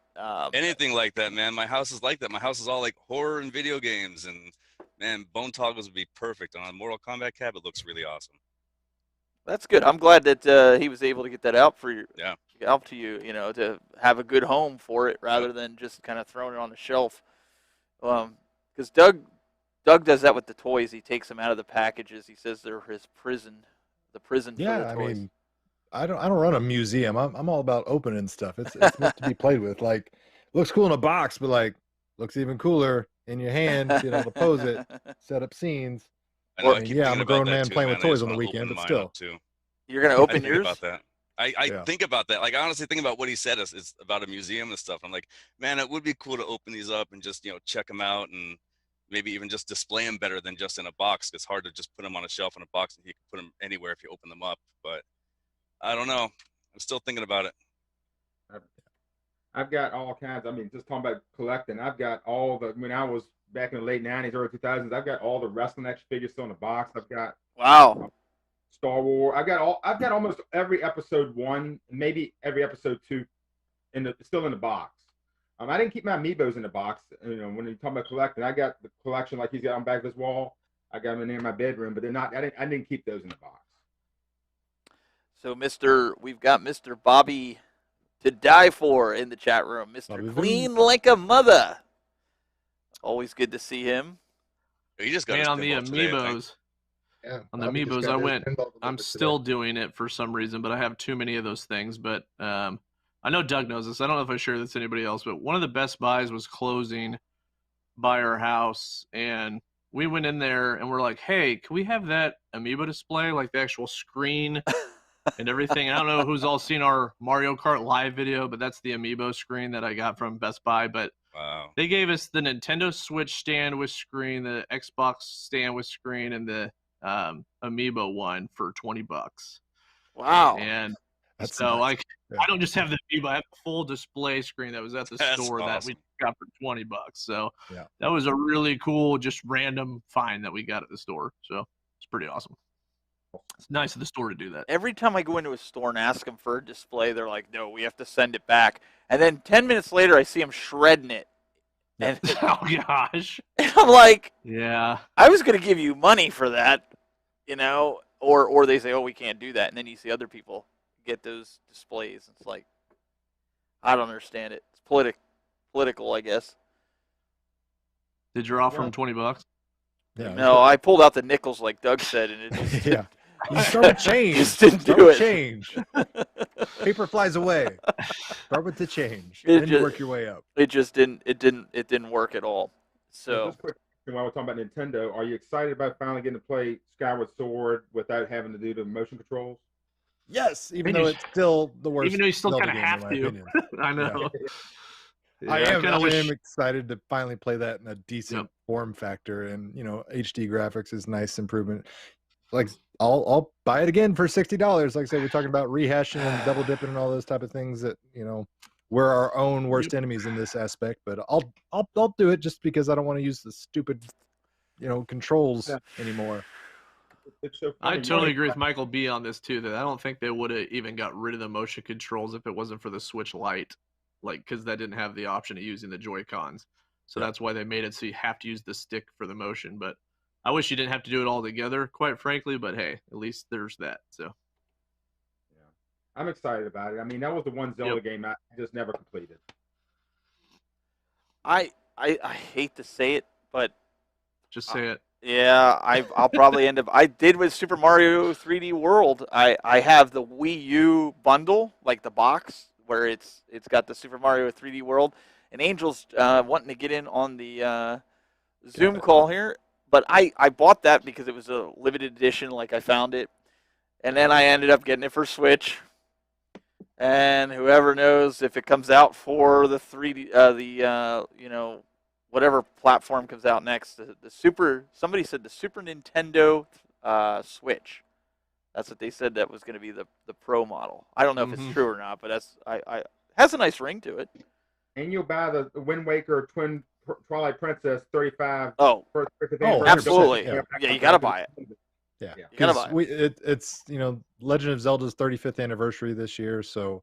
Anything like that, man. My house is like that. My house is all like horror and video games, and man, bone toggles would be perfect on a Mortal Kombat cabinet. Looks really awesome. That's good. I'm glad that he was able to get that out for you. Yeah. Out to you, to have a good home for it rather than just kind of throwing it on the shelf. Because Doug does that with the toys. He takes them out of the packages. He says they're his prison, the prison for the toys. I mean, I don't run a museum. I'm all about opening stuff. It's meant to be played with. Like, looks cool in a box, but like looks even cooler in your hand. Being able to pose it, set up scenes. I'm a grown man playing with toys on the weekend, but still. You're gonna open yours? About that. I think about that. Like, I honestly think about what he said. It's about a museum and stuff. I'm like, man, it would be cool to open these up and just check them out and maybe even just display them better than just in a box. It's hard to just put them on a shelf in a box and you can put them anywhere if you open them up. But I don't know. I'm still thinking about it. I've got all kinds. I mean, just talking about collecting. I've got all the. When I was back in the late '90s, early 2000s, I've got all the wrestling action figures still in the box. I've got Star Wars. I've got almost every episode 1, maybe every episode 2, still in the box. I didn't keep my amiibos in the box. When you talk about collecting, I got the collection like he's got on the back of his wall. I got them in there in my bedroom, but they're not. I didn't keep those in the box. So, we've got Mr. Bobby to die for in the chat room. Mr. Clean like a mother. Always good to see him. He just got on the amiibos. Yeah, On the Bobby just Amiibos, got I his went. pinball delivered I'm today. still doing it for some reason, but I have too many of those things. But I know Doug knows this. I don't know if I share this with anybody else, but one of the Best Buys was closing by our house, and we went in there and we're like, "Hey, can we have that Amiibo display, like the actual screen and everything?" I don't know who's all seen our Mario Kart live video, but that's the Amiibo screen that I got from Best Buy. But Wow. they gave us the Nintendo Switch stand with screen, the Xbox stand with screen, and the Amiibo one for $20. Wow. And That's so, nice. like, Yeah. I don't just have the Amiibo; I have the full display screen that was at the That's store that we awesome. got for $20. So Yeah. that was a really cool, just random find that we got at the store. So it's pretty awesome. It's nice of the store to do that. Every time I go into a store and ask them for a display, they're like, "No, we have to send it back." And then 10 minutes later, I see them shredding it. And, Oh gosh. and I'm like, Yeah. I was going to give you money for that, you know, or they say, "Oh, we can't do that," and then you see other people get those displays. It's like, I don't understand it. It's political, I guess. Did you offer him $20? Yeah. No, I pulled out the nickels like Doug said, and it just Yeah. You start with change. Just didn't Start do with it. change. Paper flies away. Start with the change. It Then you just- work your way up. It just didn't. It didn't work at all. So Just quick, while we're talking about Nintendo, are you excited about finally getting to play Skyward Sword without having to do the motion controls? Yes, even And though you- it's still the worst. Even though you still Zelda kind of game, in have my to. opinion. I know. Yeah, I am kinda excited to finally play that in a decent form factor, and HD graphics is nice improvement. Like I'll buy it again for $60. Like I said, we're talking about rehashing and double dipping and all those type of things that we're our own worst enemies in this aspect. But I'll do it just because I don't want to use the stupid controls anymore. It's so I funny, totally right? agree with Michael B on this too. That I don't think they would have even got rid of the motion controls if it wasn't for the Switch Lite, like because that didn't have the option of using the Joy Cons. So that's why they made it so you have to use the stick for the motion. But I wish you didn't have to do it all together, quite frankly. But hey, at least there's that. So I'm excited about it. I mean, that was the one Zelda game I just never completed. I hate to say it, but just say it. Yeah, I'll probably end up. I did with Super Mario 3D World. I have the Wii U bundle, like the box where it's got the Super Mario 3D World. And Angel's wanting to get in on the Zoom call here, but I bought that because it was a limited edition. Like I found it, and then I ended up getting it for Switch. And whoever knows if it comes out for the 3D, whatever platform comes out next, somebody said the Super Nintendo Switch. That's what they said that was going to be the Pro model. I don't know if it's true or not, but it has a nice ring to it. And you'll buy the Wind Waker Twilight Princess 35. Oh, absolutely. Yeah, you got to buy it. Yeah, you gotta buy it. It's Legend of Zelda's 35th anniversary this year, so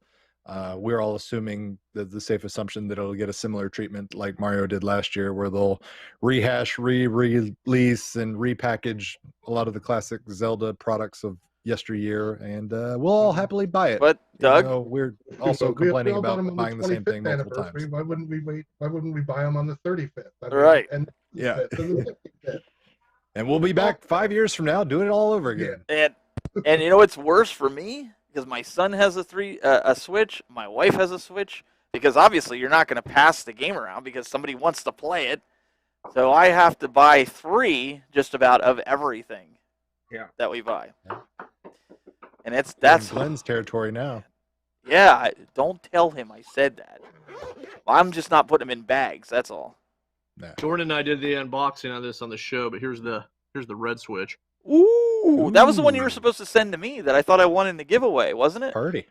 we're all assuming that the safe assumption that it'll get a similar treatment like Mario did last year, where they'll rehash, re-release, and repackage a lot of the classic Zelda products of yesteryear, and we'll all happily buy it. But Doug, we're also complaining all bought about them on buying the same thing multiple anniversary. times. Why wouldn't we wait? Why wouldn't we buy them on the 35th? Right. And Yeah. the 55th. And we'll be back 5 years from now doing it all over again. And you know what's worse for me? Because my son has a Switch, my wife has a Switch, because obviously you're not going to pass the game around because somebody wants to play it. So I have to buy 3 just about of everything that we buy. And that's Glen's territory now. Yeah, don't tell him I said that. I'm just not putting them in bags, that's all. Jordan and I did the unboxing on this on the show, but here's the red Switch. Ooh, that was the one you were supposed to send to me that I thought I won in the giveaway, wasn't it? Party.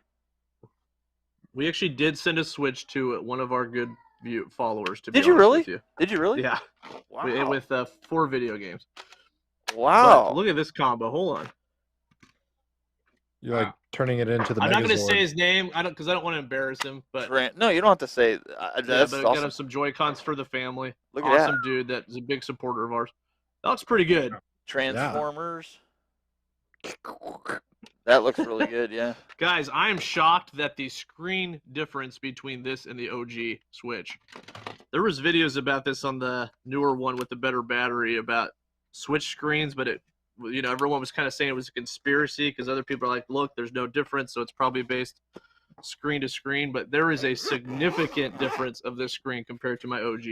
We actually did send a Switch to one of our good followers. To be Did you honest really? with you. Did you really? Yeah. Wow. With 4 video games. Wow. But look at this combo. Hold on. You're like turning it into the I'm not going to Megazord. say his name, because I don't want to embarrass him. But no, you don't have to say. That's but awesome. got him some Joy-Cons for the family. Look at awesome dude. That is a big supporter of ours. That looks pretty good. Transformers. That looks really good. Yeah. Guys, I am shocked that the screen difference between this and the OG Switch. There was videos about this on the newer one with the better battery about Switch screens, but you know, everyone was kind of saying it was a conspiracy because other people are like, look, there's no difference, so it's probably based screen to screen, but there is a significant difference of this screen compared to my OG.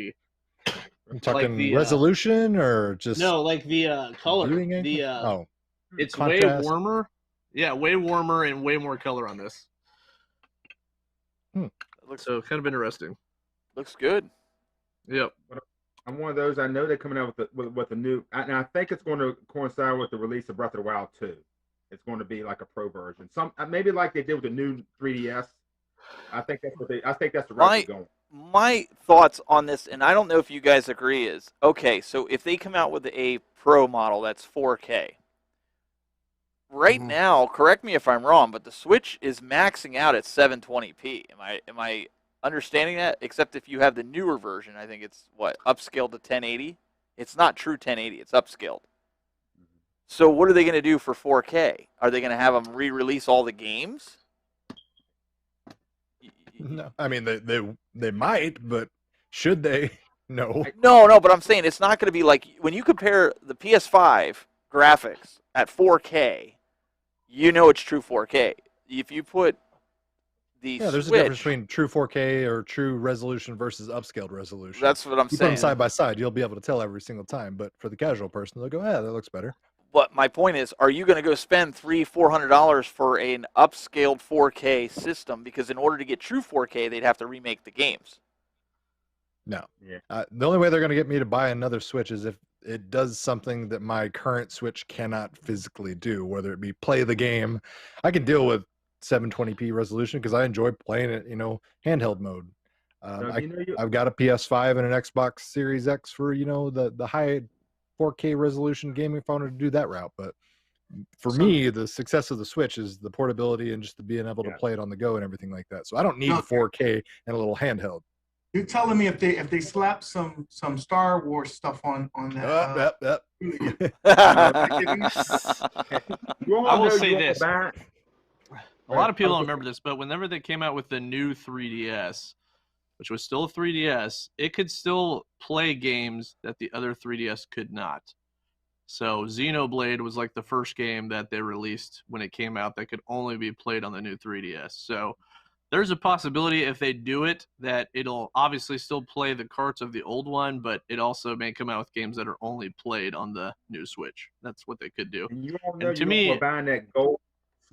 I'm talking Like the, resolution or just no, like the color. viewing angle? The it's contrast. way warmer. Yeah, way warmer and way more color on this. It looks So kind of interesting. looks good. Yep. I'm one of those. I know they're coming out with the new, and I think it's going to coincide with the release of Breath of the Wild 2. It's going to be like a pro version, maybe like they did with the new 3DS. I think that's the route they're going. My thoughts on this, and I don't know if you guys agree, is okay. So if they come out with a pro model that's 4K, right now, correct me if I'm wrong, but the Switch is maxing out at 720p. Am I understanding that? Except if you have the newer version, I think it's upscaled to 1080. It's not true 1080. It's upscaled. So what are they going to do for 4K? Are they going to have them re-release all the games? No, I mean they might, but should they? No. No, but I'm saying it's not going to be like when you compare the PS5 graphics at 4K, you know it's true 4K. If you put the there's Switch, a difference between true 4K or true resolution versus upscaled resolution. That's what I'm you saying. Put them side by side, you'll be able to tell every single time. But for the casual person, they'll go, that looks better. But my point is, are you going to go spend $300-400 for an upscaled 4K system? Because in order to get true 4K, they'd have to remake the games. No. Yeah. The only way they're going to get me to buy another Switch is if it does something that my current Switch cannot physically do, whether it be play the game. I can deal with 720p resolution because I enjoy playing it, handheld mode. I've got a PS5 and an Xbox Series X for, the high 4K resolution gaming if I wanted to do that route. But for me, the success of the Switch is the portability and just being able to play it on the go and everything like that. So I don't need 4K and a little handheld. You're telling me if they slap some Star Wars stuff on that? I will say this. A lot of people don't remember this, but whenever they came out with the new 3DS, which was still a 3DS, it could still play games that the other 3DS could not. So Xenoblade was like the first game that they released when it came out that could only be played on the new 3DS. So there's a possibility if they do it that it'll obviously still play the carts of the old one, but it also may come out with games that are only played on the new Switch. That's what they could do. And you all know we're buying that gold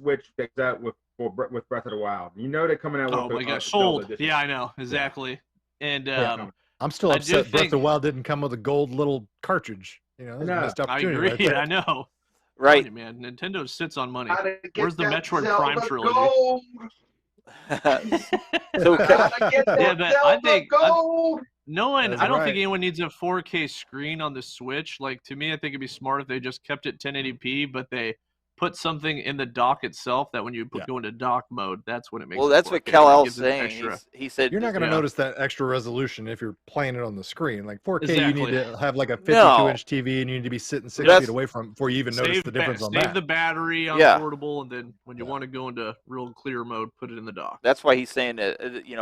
Switch that's out with Breath of the Wild. You know they're coming out with oh my gosh, sold. Yeah, I know exactly. And I'm still upset Breath of the Wild didn't come with a gold little cartridge. That's a missed I opportunity. agree. Right I know. Right, you, man. Nintendo sits on money. Where's Where's the Metroid Prime trilogy? So yeah, but I think no one. I don't right. think anyone needs a 4K screen on the Switch. Like to me, I think it'd be smart if they just kept it 1080p, but they put something in the dock itself that when you go into dock mode, that's when it makes. Well, it that's 4K. what Kal-El's saying. He said you're not going to notice that extra resolution if you're playing it on the screen. Like 4K, Exactly. you need to have like a 52-inch TV, and you need to be sitting 6 feet away from before you even notice the difference on that. Save the battery on portable, and then when you want to go into real clear mode, put it in the dock. That's why he's saying that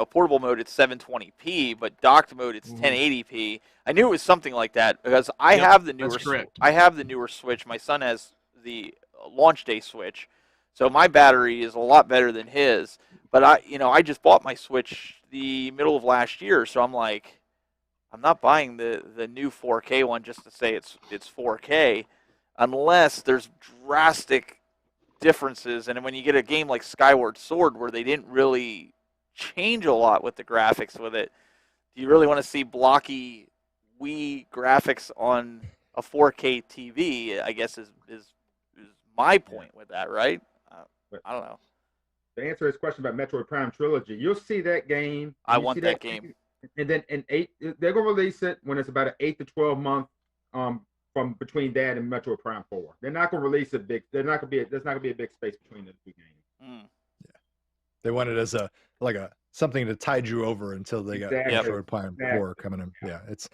portable mode it's 720p, but docked mode it's 1080p. I knew it was something like that because I have the newer. I have the newer Switch. My son has the launch day Switch, so my battery is a lot better than his. But I just bought my Switch the middle of last year, so I'm like, I'm not buying the new 4K one just to say it's 4K, unless there's drastic differences. And when you get a game like Skyward Sword where they didn't really change a lot with the graphics with it, do you really want to see blocky Wii graphics on a 4K TV? I guess is my point with that, right? I don't know. To answer his question about Metroid Prime Trilogy, you'll see that game. I want that game. And then they're gonna release it when it's about an 8 to 12 month from between that and Metroid Prime 4. They're not gonna release it big. There's not gonna be a big space between the two games. Yeah, they want it as something to tide you over until they got Metroid Prime 4 coming in. Yeah, it's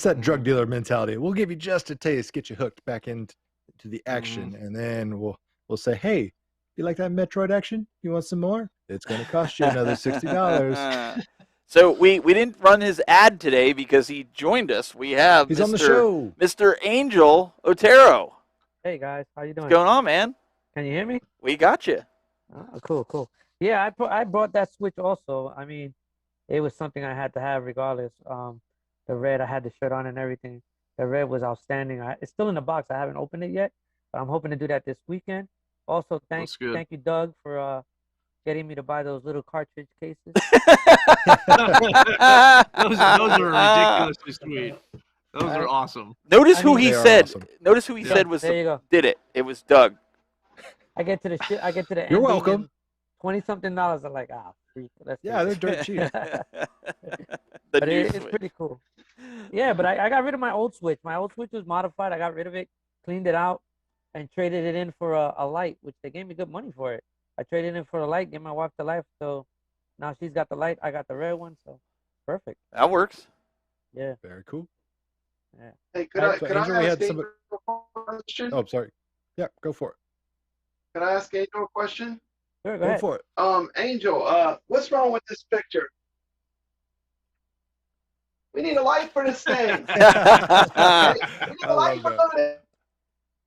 that drug dealer mentality. We'll give you just a taste, get you hooked back into the action, and then we'll say, hey, you like that Metroid action? You want some more? It's going to cost you another $60. So we didn't run his ad today because he joined us. We have He's on the show. Mr. Angel Otero. Hey guys, how you doing? What's going on, man? Can you hear me? We got you. Oh, cool. Yeah, I brought that Switch also. I mean, it was something I had to have regardless. The red, I had the shirt on and everything. The red was outstanding. It's still in the box. I haven't opened it yet, but I'm hoping to do that this weekend. Also, thank you, Doug, for getting me to buy those little cartridge cases. those are ridiculously sweet. Those are awesome. Notice who he said. Notice who he said was did it. It was Doug. I get to the You're ending welcome. $20-something. I'm like, freak. Yeah, they're dirt cheap. But it's pretty cool. Yeah, but I got rid of my old Switch. My old Switch was modified. I got rid of it, cleaned it out, and traded it in for a light, which they gave me good money for it. I traded in for a light, gave my wife the light, so now she's got the light. I got the red one, so perfect. That works. Yeah. Very cool. Yeah. Hey, could I ask Angel a question? Oh, sorry. Yeah, go for it. Can I ask Angel a question? Sure, go ahead. For it. Angel, what's wrong with this picture? We need a light for this thing. We need a light for it.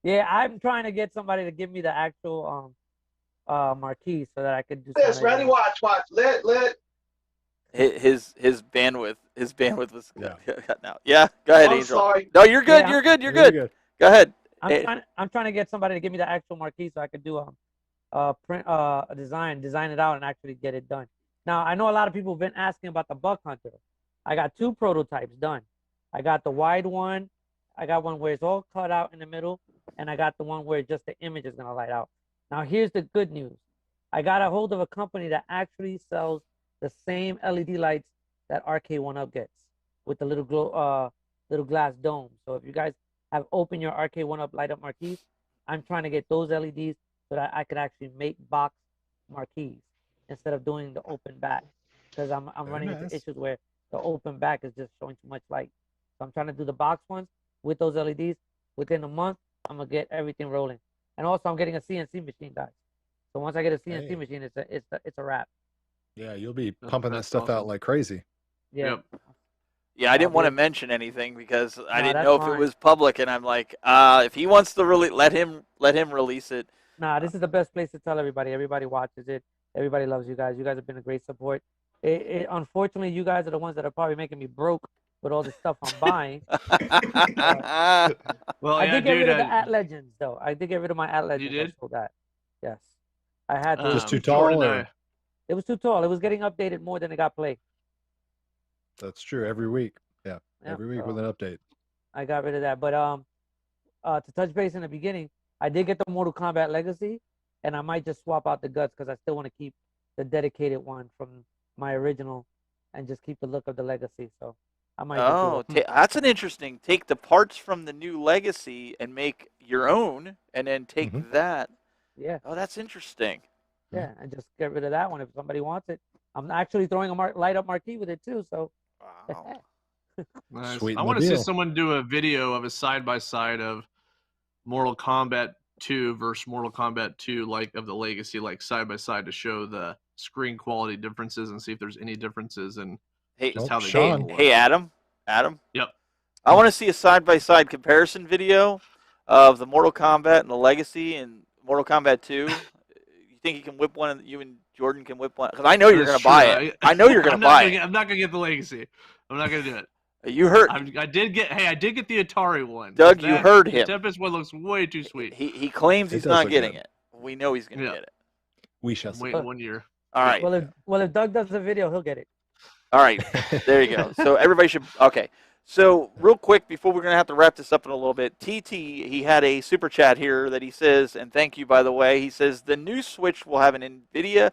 Yeah, I'm trying to get somebody to give me the actual marquee so that I could do this. Randy, watch. Let. His bandwidth was cut out. Yeah, go ahead, Angel. Sorry. No, you're good. You're good. Go ahead. I'm trying to get somebody to give me the actual marquee so I could do print design it out and actually get it done. Now I know a lot of people have been asking about the Buck Hunter. I got 2 prototypes done. I got the wide one. I got one where it's all cut out in the middle, and I got the one where just the image is gonna light out. Now here's the good news. I got a hold of a company that actually sells the same LED lights that RK1UP gets with the little glass dome. So if you guys have opened your RK1UP light up marquees, I'm trying to get those LEDs so that I could actually make box marquees instead of doing the open back, because I'm running into issues where the open back is just showing too much light. So I'm trying to do the box ones with those LEDs. Within a month, I'm gonna get everything rolling. And also, I'm getting a CNC machine, guys. So once I get a CNC machine, it's a wrap. Yeah, you'll be pumping that stuff out like crazy. Yeah. Yeah, I didn't want to mention anything because I didn't know if it was public, and I'm like, if he wants to really let him release it. Nah, this is the best place to tell everybody. Everybody watches it. Everybody loves you guys. You guys have been a great support. Unfortunately, you guys are the ones that are probably making me broke with all the stuff I'm buying. Well, I did get rid of the At Legends, though. I did get rid of my At Legends. You did? I sold that. Yes. I had to. Just too tall? Or? It was too tall. It was getting updated more than it got played. That's true. Every week. Yeah. Every week with an update. I got rid of that. But to touch base in the beginning, I did get the Mortal Kombat Legacy, and I might just swap out the guts because I still want to keep the dedicated one from my original and just keep the look of the Legacy. So I might that's an interesting. Take the parts from the new Legacy and make your own, and then take that. Yeah. Oh, that's interesting. Yeah, and just get rid of that one if somebody wants it. I'm actually throwing a light up marquee with it too. So. Wow. Nice. I want to see someone do a video of a side-by-side of Mortal Kombat 2 versus Mortal Kombat 2, like of the Legacy, like side-by-side to show the screen quality differences and see if there's any differences in just how they game. Hey, Adam. Yep. I want to see a side-by-side comparison video of the Mortal Kombat and the Legacy and Mortal Kombat 2. You think you can whip one, and you and Jordan can whip one? Because I know you're going to buy it. I know you're going to buy it. I'm not going to get the Legacy. I'm not going to do it. You heard. I did get the Atari one. Doug, you heard him. The Tempest one looks way too sweet. He claims he's not getting it. We know he's going to get it. We shall see. Wait 1 year. All right. Well, if Doug does the video, he'll get it. All right. There you go. So everybody should. Okay. So real quick before we're going to have to wrap this up in a little bit, TT, he had a super chat here that he says, and thank you by the way. He says the new Switch will have an NVIDIA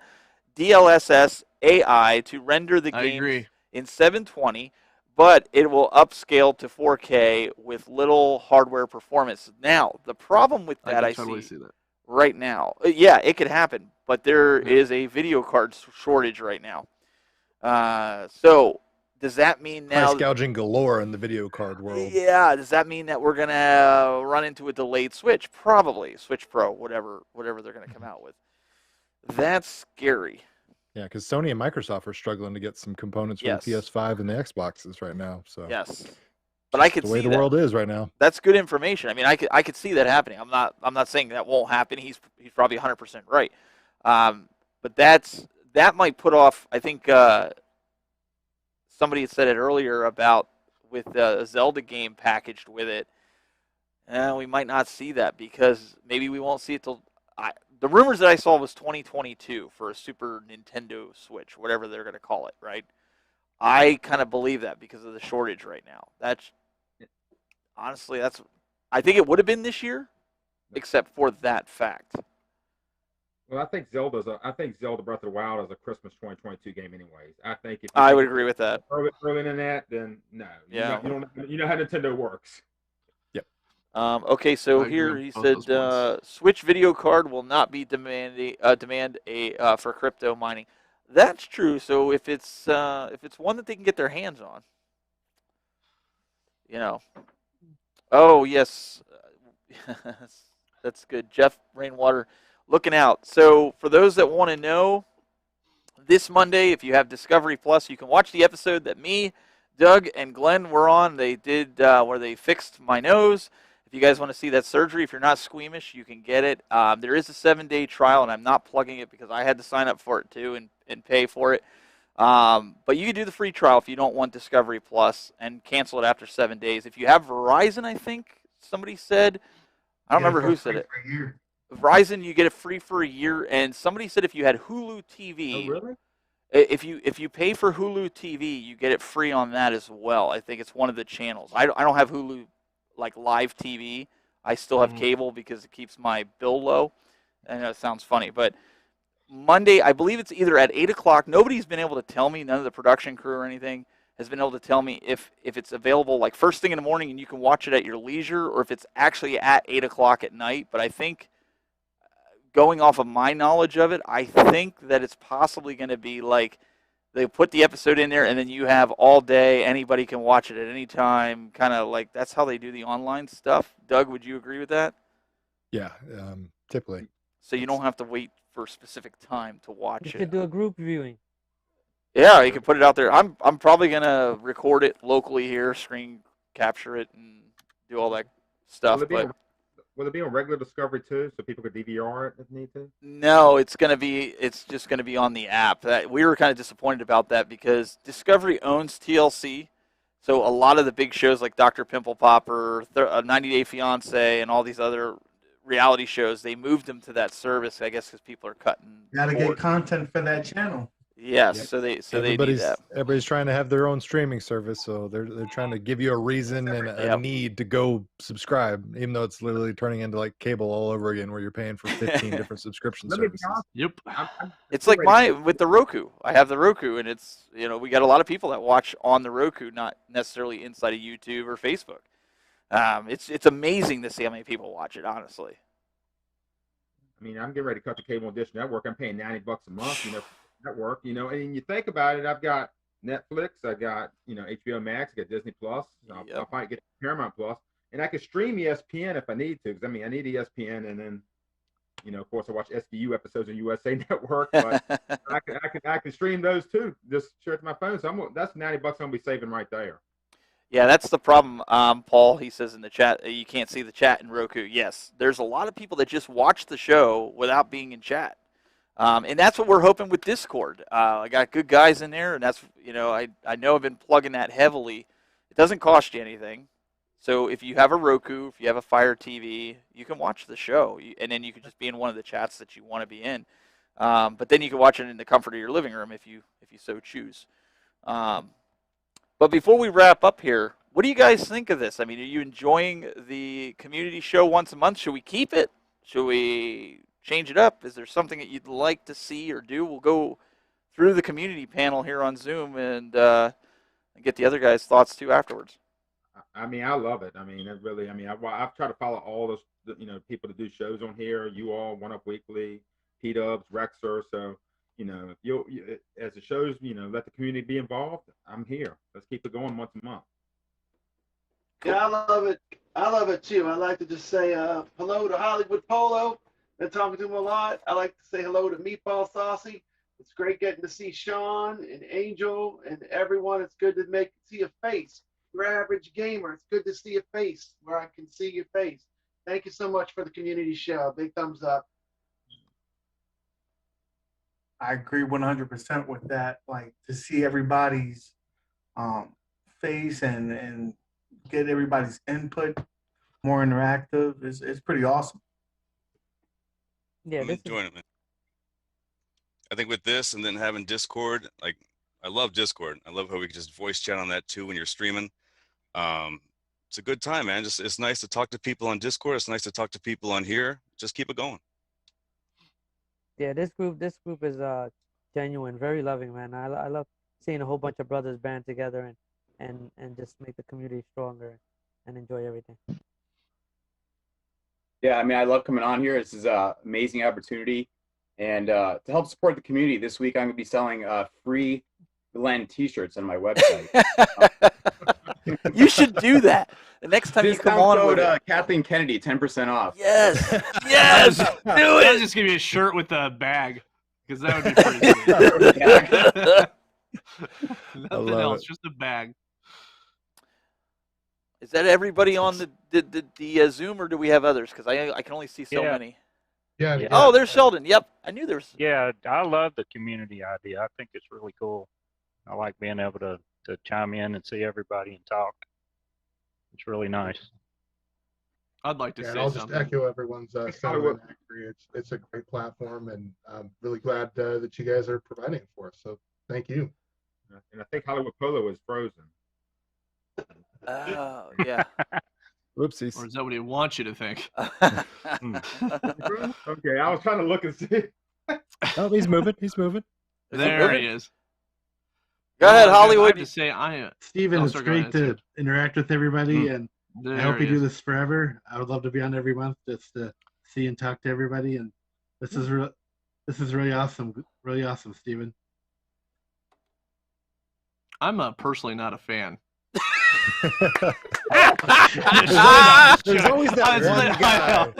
DLSS AI to render the game in 720. But it will upscale to 4K with little hardware performance. Now, the problem with that I totally see that right now, yeah, it could happen, but there is a video card shortage right now. So does that mean now price gouging galore in the video card world? Yeah, does that mean that we're gonna run into a delayed Switch? Probably Switch Pro, whatever they're gonna come out with. That's scary. Yeah, because Sony and Microsoft are struggling to get some components for the PS5 and the Xboxes right now. So yes, But I could the way see the world is right now. That's good information. I mean, I could see that happening. I'm not saying that won't happen. He's probably 100% right. But that might put off. I think somebody had said it earlier about with a Zelda game packaged with it. We might not see that because maybe we won't see it till. The rumors that I saw was 2022 for a Super Nintendo Switch, whatever they're going to call it, right? I kind of believe that because of the shortage right now. Honestly, I think it would have been this year, except for that fact. Well, I think Zelda Breath of the Wild is a Christmas 2022 game, anyways. I think if I would agree with that. Early in that, then no. Yeah. You know how Nintendo works. Yep. Okay, so here he said Switch video card will not be demand for crypto mining. That's true. So if it's one that they can get their hands on, Oh yes, that's good. Jeff Rainwater, looking out. So for those that want to know, this Monday, if you have Discovery Plus, you can watch the episode that me, Doug, and Glenn were on. They did where they fixed my nose. If you guys want to see that surgery, if you're not squeamish, you can get it. There is a 7-day trial, and I'm not plugging it because I had to sign up for it too and pay for it. But you can do the free trial if you don't want Discovery Plus and cancel it after 7 days. If you have Verizon, I think somebody said, I don't remember who said it. Verizon, you get it free for a year, and somebody said if you had Hulu TV, Oh, really? if you pay for Hulu TV, you get it free on that as well. I think it's one of the channels. I don't have Hulu like live TV. I still have cable because it keeps my bill low. I know it sounds funny, but Monday, I believe it's either at 8 o'clock. Nobody's been able to tell me, none of the production crew or anything has been able to tell me if it's available like first thing in the morning and you can watch it at your leisure or if it's actually at 8 o'clock at night. But I think going off of my knowledge of it, I think that it's possibly going to be like they put the episode in there and then you have all day. Anybody can watch it at any time. Kind of like that's how they do the online stuff. Doug, would you agree with that? Yeah, typically. So you don't have to wait for a specific time to watch You it. could do a group viewing. Yeah, you can put it out there. I'm probably gonna record it locally here, screen capture it, and do all that stuff. Will it be on regular Discovery too, so people could DVR it if need to? No, it's just gonna be on the app. We were kind of disappointed about that because Discovery owns TLC, so a lot of the big shows like Dr. Pimple Popper, 90 Day Fiance, and all these other reality shows, they moved them to that service, I guess, because people are cutting. Gotta get content for that channel. Yes, Yep. so they do that. Everybody's trying to have their own streaming service, so they're trying to give you a reason and a need to go subscribe, even though it's literally turning into like cable all over again, where you're paying for 15 different subscription services. Yep. It's like with the Roku. I have the Roku, and it's we got a lot of people that watch on the Roku, not necessarily inside of YouTube or Facebook. It's amazing to see how many people watch it, honestly. I mean, I'm getting ready to cut the cable and dish network. I'm paying $90 a month, for network, and you think about it, I've got Netflix, I got, HBO Max, I got Disney Plus, I'll probably get Paramount Plus, and I can stream ESPN if I need to, because I need ESPN, and then, of course I watch SVU episodes on USA Network, but I can stream those too, just share it to my phone. So that's $90 I'm gonna be saving right there. Yeah, that's the problem, Paul. He says in the chat, you can't see the chat in Roku. Yes, there's a lot of people that just watch the show without being in chat. And that's what we're hoping with Discord. I got good guys in there, and that's, I know I've been plugging that heavily. It doesn't cost you anything. So if you have a Roku, if you have a Fire TV, you can watch the show, and then you can just be in one of the chats that you want to be in. But then you can watch it in the comfort of your living room if you so choose. But before we wrap up here, what do you guys think of this? I mean, are you enjoying the community show once a month? Should we keep it? Should we change it up? Is there something that you'd like to see or do? We'll go through the community panel here on Zoom and get the other guys' thoughts too afterwards. I mean, I love it. I mean, it really. I mean, I've tried to follow all those, people that do shows on here. You all, One Up Weekly, P-Dubs, Rexer. So, if you as the shows, let the community be involved. I'm here. Let's keep it going once a month. Yeah, I love it. I love it too. I like to just say hello to Hollywood Polo. Been talking to him a lot. I like to say hello to Meatball Saucy. It's great getting to see Sean and Angel and everyone. It's good to see a face your average gamer. It's good to see a face where I can see your face. Thank you so much for the community show. Big thumbs up. I agree 100% with that. Like to see everybody's face and get everybody's input more interactive is pretty awesome. Yeah, I'm enjoying it, man. I think with this and then having Discord, like I love Discord. I love how we can just voice chat on that too when you're streaming. It's a good time, man. Just it's nice to talk to people on Discord. It's nice to talk to people on here. Just keep it going. Yeah, this group is genuine, very loving, man. I love seeing a whole bunch of brothers band together and just make the community stronger and enjoy everything. Yeah, I mean, I love coming on here. This is an amazing opportunity. And to help support the community, this week I'm going to be selling free Glen t-shirts on my website. You should do that. The next time you come on code, with Kathleen Kennedy, 10% off. Yes. Yes. Do it. I'll just give you a shirt with a bag, because that would be pretty sweet. Nothing else, just a bag. Is that everybody on the Zoom, or do we have others? Because I can only see so many. Yeah. Oh, there's Sheldon. Yep, I knew there was. Yeah, I love the community idea. I think it's really cool. I like being able to chime in and see everybody and talk. It's really nice. I'd like to say I'll something. just echo everyone's sentiment. I agree. It's a great platform, and I'm really glad that you guys are providing it for us. So thank you. And I think Hollywood Polo is frozen. Oh, yeah. Whoopsies. Or is that what he wants you to think? Okay, I was trying to look and see. Oh, he's moving. He's moving. There he is. Go ahead, Hollywood. I have to say, Steven, it's great to interact with everybody, and I hope you do this forever. I would love to be on every month just to see and talk to everybody, and this is really awesome. Really awesome, Steven. I'm personally not a fan. There's always that one guy.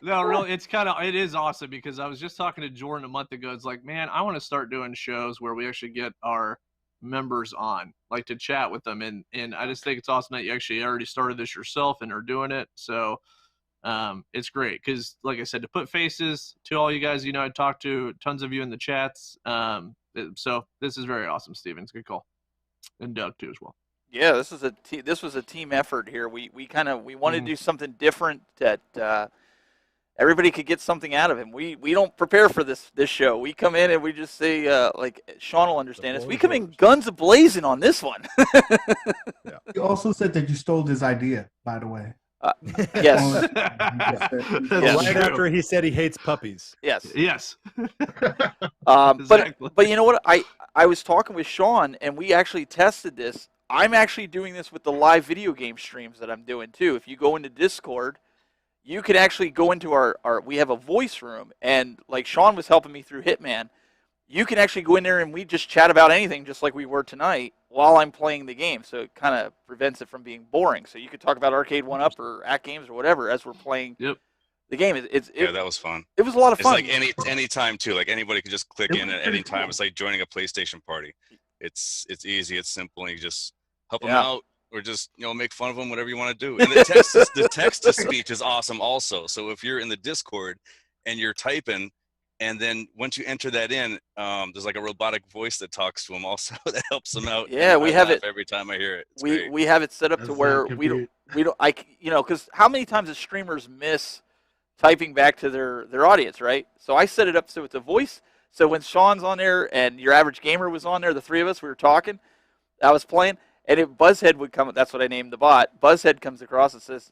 No, really, it is awesome, because I was just talking to Jordan a month ago. It's like, man, I want to start doing shows where we actually get our members on, like to chat with them, and I just think it's awesome that you actually already started this yourself and are doing it. So it's great, because like I said, to put faces to all you guys, I talked to tons of you in the chats. So this is very awesome, Steven. It's a good call. And Doug too as well. Yeah, this was a team effort here. We wanted to do something different that everybody could get something out of him. We don't prepare for this show. We come in and we just say, like Sean will understand us. We come in guns a-blazing on this one. Yeah. You also said that you stole his idea, by the way. Yes. Right after he said he hates puppies. Yes. Yes. But you know what? I was talking with Sean, and we actually tested this. I'm actually doing this with the live video game streams that I'm doing too. If you go into Discord, you can actually go into our we have a voice room, and like Sean was helping me through Hitman, you can actually go in there and we just chat about anything, just like we were tonight, while I'm playing the game. So it kind of prevents it from being boring. So you could talk about Arcade 1-Up or ATGames or whatever as we're playing the game. Yeah, that was fun. It was a lot of fun. It's like any time too. Like anybody can just click in at any time. It's like joining a PlayStation party. It's easy. It's simple. And you just help them out, or just make fun of them, whatever you want to do. And the text to speech is awesome also. So if you're in the Discord and you're typing, and then once you enter that in, there's like a robotic voice that talks to them also that helps them out. Yeah, we have it every time I hear it. We have it set up to where we don't because how many times do streamers miss typing back to their audience, right? So I set it up so it's a voice. So when Sean's on there and your average gamer was on there, the three of us, we were talking, I was playing, and Buzzhead would come. That's what I named the bot. Buzzhead comes across and says,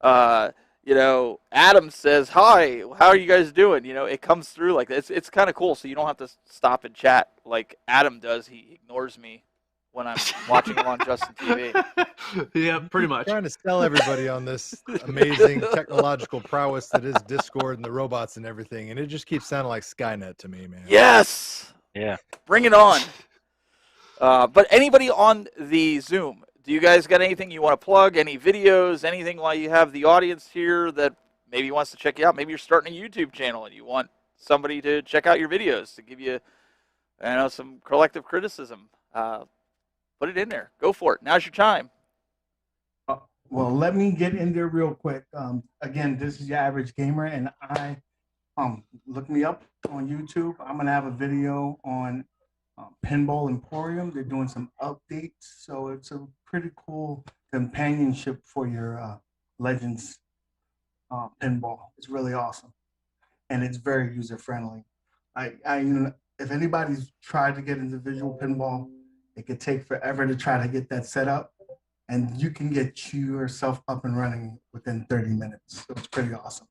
Adam says, "Hi, how are you guys doing?" It comes through like that. It's kind of cool. So you don't have to stop and chat like Adam does. He ignores me when I'm watching him on Justin TV. Yeah, pretty much. Trying to sell everybody on this amazing technological prowess that is Discord and the robots and everything, and it just keeps sounding like Skynet to me, man. Yes. Yeah. Bring it on. But anybody on the Zoom, do you guys got anything you want to plug? Any videos? Anything while you have the audience here that maybe wants to check you out? Maybe you're starting a YouTube channel and you want somebody to check out your videos to give you, some collective criticism. Put it in there. Go for it. Now's your time. Well, let me get in there real quick. Again, this is your average gamer, and look me up on YouTube. I'm gonna have a video on Pinball Emporium. They're doing some updates, so it's a pretty cool companionship for your Legends pinball. It's really awesome, and it's very user friendly. If anybody's tried to get into visual pinball, it could take forever to try to get that set up, and you can get yourself up and running within 30 minutes. So it's pretty awesome.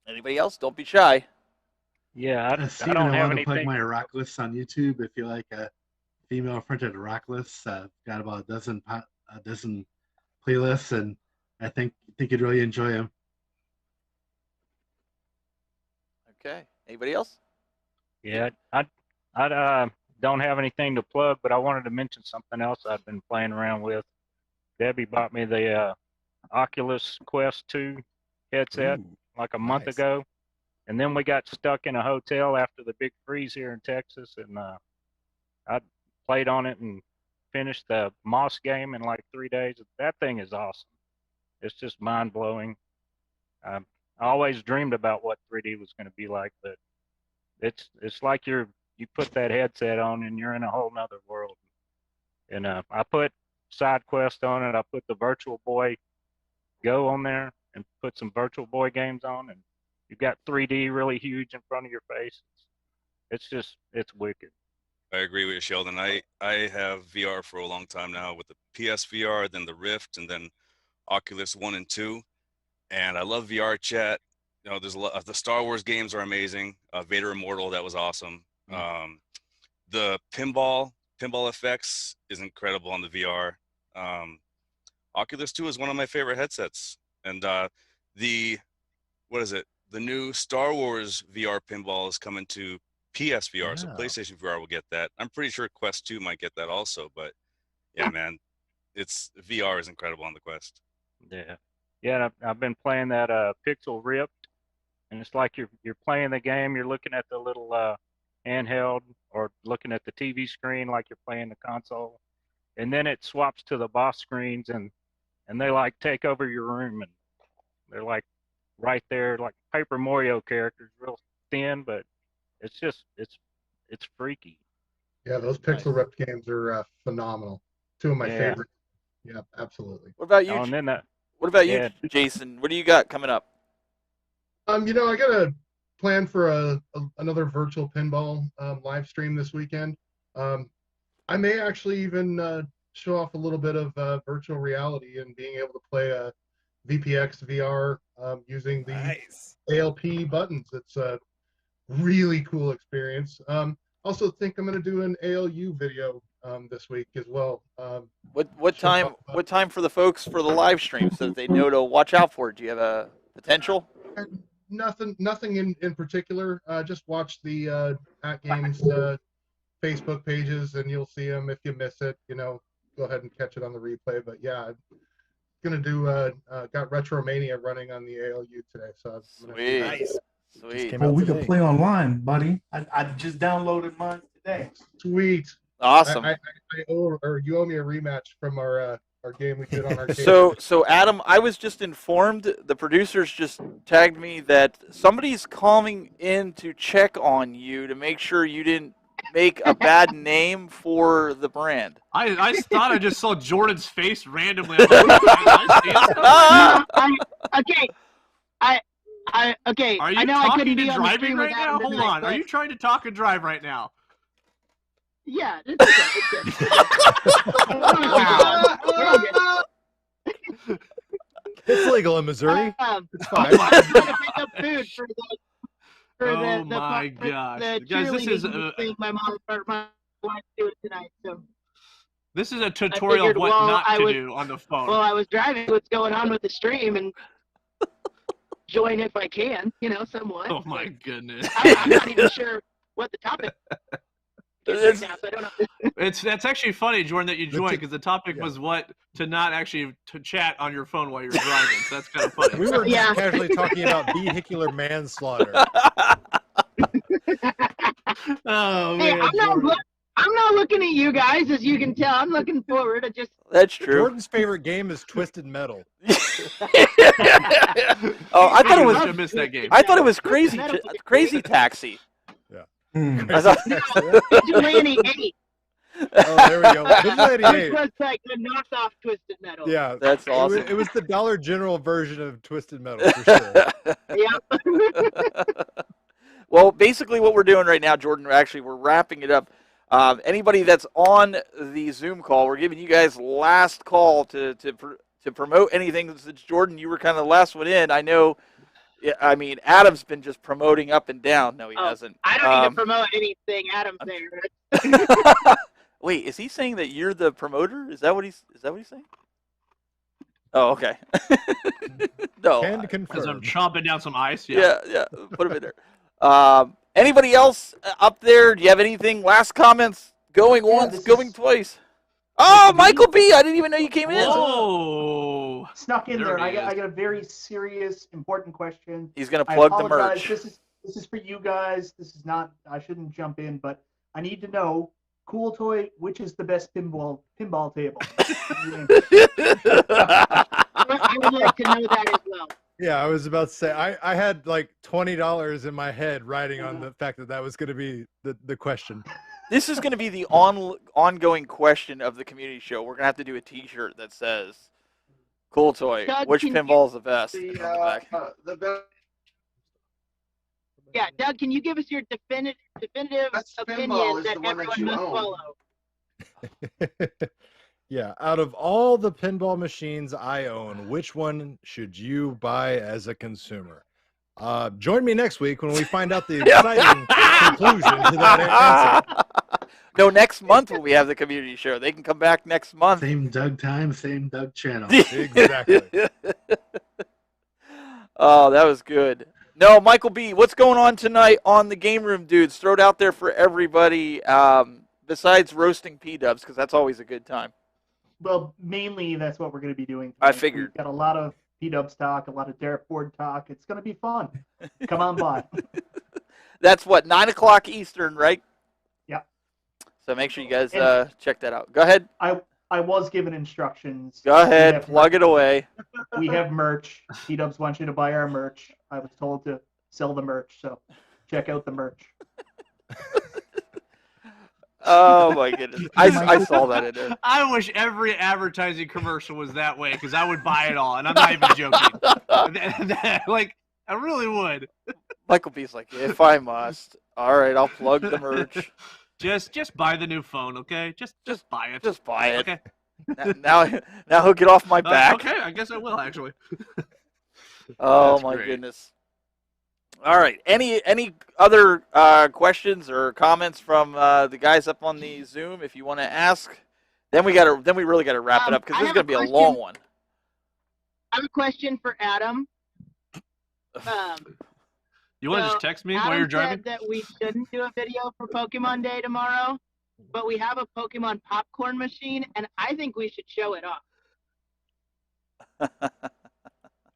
Anybody else? Don't be shy. Yeah, I don't have want to anything. plug my Oculus on YouTube. If you like a female fronted Oculus, got about a dozen playlists, and I think you'd really enjoy them. Okay. Anybody else? Yeah, I don't have anything to plug, but I wanted to mention something else I've been playing around with. Debbie bought me the Oculus Quest 2 headset like a month ago, and then we got stuck in a hotel after the big freeze here in Texas, and I played on it and finished the Moss game in like 3 days. That thing is awesome. It's just mind-blowing. I always dreamed about what 3D was going to be like, but it's like you put that headset on and you're in a whole nother world. And I put Side Quest on it. I put the Virtual Boy Go on there and put some Virtual Boy games on, and you've got 3D really huge in front of your face. It's wicked. I agree with you, Sheldon. I have VR for a long time now with the PSVR, then the Rift, and then Oculus 1 and 2. And I love VR chat. You know, there's a lot. The Star Wars games are amazing. Vader Immortal, that was awesome. The pinball effects is incredible on the VR. Oculus 2 is one of my favorite headsets. And the new Star Wars VR pinball is coming to PSVR, so PlayStation VR will get that. I'm pretty sure Quest 2 might get that also, but yeah, man, VR is incredible on the Quest. Yeah, I've been playing that Pixel Ripped, and it's like you're playing the game, you're looking at the little handheld or looking at the TV screen like you're playing the console, and then it swaps to the boss screens, and they like take over your room, and they're like right there, like Paper Mario characters, real thin, but it's freaky. Yeah, those Pixel Ripped games are phenomenal. Two of my favorites. Yeah, absolutely. What about you? What about you, Jason? What do you got coming up? I got a plan for another virtual pinball live stream this weekend. I may actually even show off a little bit of virtual reality and being able to play a VPX VR using the ALP buttons. It's a really cool experience. Also think I'm going to do an ALU video this week as well. What time for the folks for the live stream so that they know to watch out for it? Do you have a potential? Nothing in particular. Just watch the ATGames Facebook pages and you'll see them. If you miss it, go ahead and catch it on the replay. But yeah, I'm gonna do got Retromania running on the ALU today. So Sweet. Well, we can play online, buddy. I just downloaded mine today. Sweet. Awesome. You owe me a rematch from our game we did on our So Adam, I was just informed, the producers just tagged me that somebody's calling in to check on you to make sure you didn't make a bad name for the brand. I thought I just saw Jordan's face randomly. Okay. Are you I know I couldn't be on the driving stream right now? without Hold on. Are you trying to talk and drive right now? Yeah, it's okay. It's legal in Missouri. It's fine. I'm trying to pick up food for my gosh, the guys! This is thing my mom or my wife doing tonight. So this is a tutorial of what not to do on the phone. Well, I was driving. What's going on with the stream and join if I can, somewhat. Oh my goodness! I'm not even sure what the topic. That's actually funny, Jordan, that you joined because the topic was what to not actually chat on your phone while you're driving. So that's kind of funny. We were just casually talking about vehicular manslaughter. Oh Hey, man, I'm not looking at you guys, as you can tell. I'm looking forward to just. That's true. Jordan's favorite game is Twisted Metal. Oh, I thought it was. I missed that game. I thought it was Crazy Taxi. Yeah. I thought. Vigilante 8. Oh, there we go. Vigilante 8. Which was like the knockoff Twisted Metal. Yeah, that's awesome. It was the Dollar General version of Twisted Metal for sure. Yeah. Well, basically what we're doing right now, Jordan, we're wrapping it up. Anybody that's on the Zoom call, we're giving you guys last call to promote anything. Since Jordan, you were kind of the last one in. I know. Yeah, I mean, Adam's been just promoting up and down. No, he hasn't. I don't need to promote anything. Adam's there. Wait, is he saying that you're the promoter? Is that what he's saying? Oh, okay. No. Can confirm. Because I'm chomping down some ice. Yeah, put him in there. Anybody else up there? Do you have anything? Last comments? Going once, going twice. Oh, Michael B! I didn't even know you came in. Oh, snuck in there. I got a very serious, important question. He's gonna plug the merch. This is for you guys. This is not. I shouldn't jump in, but I need to know, Cool Toy, which is the best pinball table? I would like to know that as well. Yeah, I was about to say I had like $20 in my head riding on the fact that was going to be the question. This is going to be the ongoing question of the community show. We're going to have to do a T-shirt that says, "Cool Toy, Doug, which pinball is the best?" The best. Yeah, Doug, can you give us your definitive opinion that everyone must follow? Yeah, out of all the pinball machines I own, which one should you buy as a consumer? Join me next week when we find out the exciting conclusion to that answer. No, next month when we have the community show. They can come back next month. Same Doug time, same Doug channel. Exactly. Oh, that was good. No, Michael B., what's going on tonight on the game room, dudes? Throw it out there for everybody, besides roasting P-dubs, because that's always a good time. Well, mainly that's what we're going to be doing tonight. I figured. We've got a lot of P-dubs talk, a lot of Derek Ford talk. It's going to be fun. Come on by. That's what, 9 o'clock Eastern, right? Yeah. So make sure you guys check that out. Go ahead. I was given instructions. Go ahead, plug it away. We have merch. P-dubs want you to buy our merch. I was told to sell the merch, so check out the merch. Oh my goodness! I saw that in there. I wish every advertising commercial was that way, because I would buy it all, and I'm not even joking. Like, I really would. Michael B's like, if I must. All right, I'll plug the merch. Just buy the new phone, okay? Just buy it. Just buy it. Okay. Now he'll get off my back. Okay, I guess I will actually. Oh That's my great. goodness! All right, any other questions or comments from the guys up on the Zoom? If you want to ask, then we really gotta wrap it up, because this is gonna be a long one. I have a question for Adam. You want to just text me while you're driving? Adam said that we shouldn't do a video for Pokemon Day tomorrow, but we have a Pokemon popcorn machine, and I think we should show it off.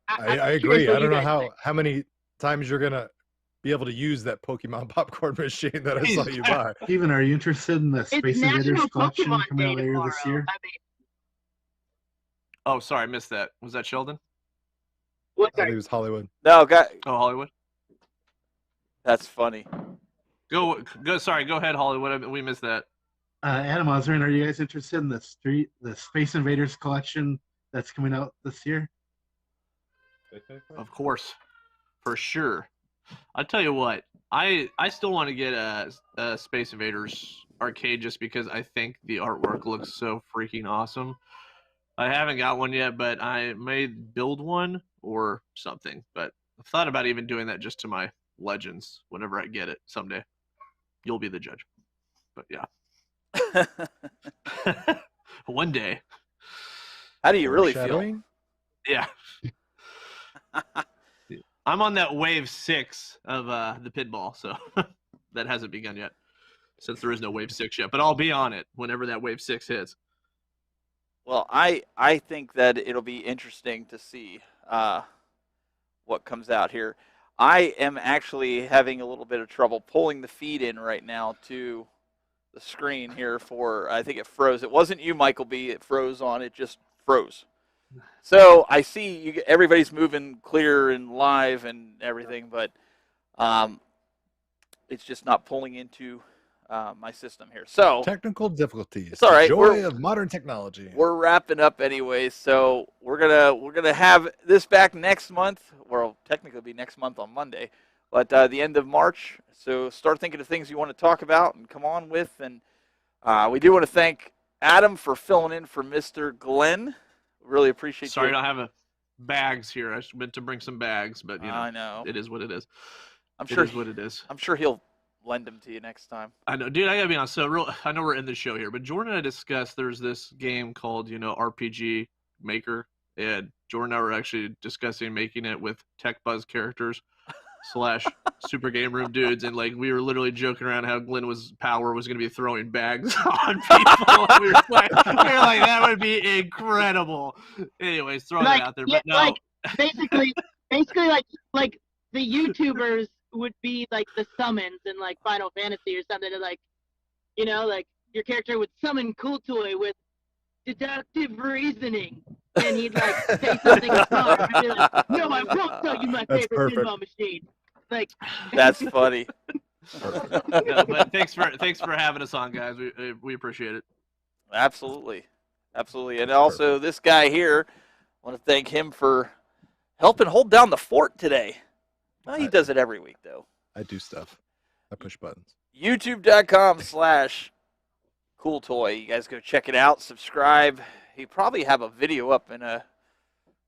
I agree. I don't know how many times you're gonna be able to use that Pokemon popcorn machine that I saw you buy. Steven, are you interested in the Space Invaders National collection Pokemon coming out Day later this year? Oh, sorry, I missed that. Was that Sheldon? I think it was Hollywood. No, guy. Oh, Hollywood. That's funny. Go. Sorry, go ahead, Hollywood. We missed that. Adam, I was wondering, are you guys interested in the Space Invaders collection that's coming out this year? Of course, for sure. I'll tell you what. I still want to get a Space Invaders arcade, just because I think the artwork looks so freaking awesome. I haven't got one yet, but I may build one or something. But I've thought about even doing that just to my Legends whenever I get it someday. You'll be the judge. But yeah. One day. How do you really feel? Yeah. I'm on that wave 6 of the pinball, so that hasn't begun yet, since there is no wave 6 yet. But I'll be on it whenever that wave 6 hits. Well, I think that it'll be interesting to see what comes out here. I am actually having a little bit of trouble pulling the feed in right now to the screen here for, I think it froze. It wasn't you, Michael B. It froze on. It just froze. So I see everybody's moving clear and live and everything, but it's just not pulling into my system here. So technical difficulties. It's all right. Joy of modern technology. We're wrapping up anyway, so we're gonna have this back next month. Well, technically, it'll be next month on Monday, but the end of March. So start thinking of things you want to talk about and come on with. And we do want to thank Adam for filling in for Mr. Glen. Really appreciate. Sorry, I don't have bags here. I meant to bring some bags, but you know, I know it is what it is. I'm sure it is what it is. I'm sure he'll lend them to you next time. I know, dude. I gotta be honest. So, I know we're in the show here, but Jordan and I discussed there's this game called, RPG Maker, and Jordan and I were actually discussing making it with Tech Buzz characters / Super Game Room dudes, and like we were literally joking around how Glenn Power was gonna be throwing bags on people. We were like, that would be incredible. Anyways, throwing it out there, but no. Like basically, like the YouTubers would be like the summons in like Final Fantasy or something, to like your character would summon Cool Toy with deductive reasoning, and he'd like say something smart and be like, "No, I won't tell you my favorite pinball machine." Like that's funny. No, but thanks for having us on, guys. We appreciate it. Absolutely, and also this guy here, I want to thank him for helping hold down the fort today. Well, he does it every week, though. I do stuff. I push buttons. YouTube.com/CoolToy. You guys go check it out. Subscribe. He probably have a video up in a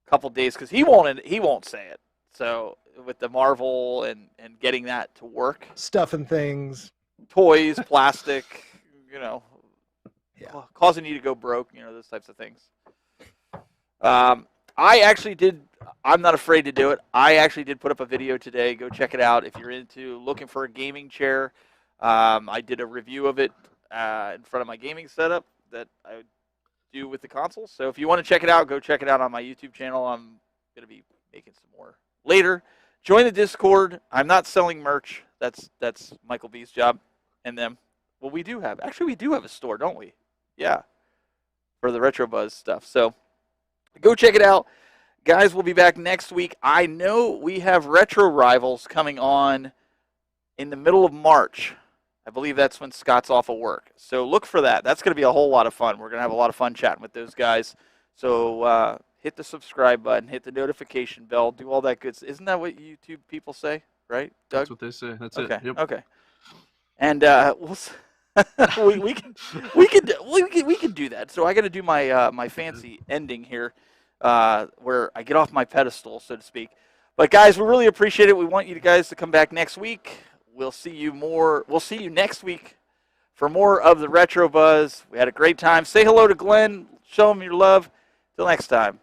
couple days because he won't say it. So with the Marvel and getting that to work, stuff and things, toys, plastic, causing you to go broke. Those types of things. I actually did. I'm not afraid to do it. I actually did put up a video today. Go check it out if you're looking for a gaming chair. I did a review of it in front of my gaming setup that I do with the console. So if you want to check it out, go check it out on my YouTube channel. I'm going to be making some more later. Join the Discord. I'm not selling merch. That's Michael B's job and them. Well, we do have a store, don't we? Yeah, for the Retro Buzz stuff. So go check it out. Guys, we'll be back next week. I know we have Retro Rivals coming on in the middle of March. I believe that's when Scott's off of work. So look for that. That's going to be a whole lot of fun. We're going to have a lot of fun chatting with those guys. So hit the subscribe button, hit the notification bell, do all that good stuff. Isn't that what YouTube people say, right, Doug? That's what they say. That's okay. it. Yep. Okay. And we can do that. So I got to do my fancy ending here. Where I get off my pedestal, so to speak. But guys, we really appreciate it. We want you guys to come back next week. We'll see you next week for more of the Retro Buzz. We had a great time. Say hello to Glenn. Show him your love. Till next time.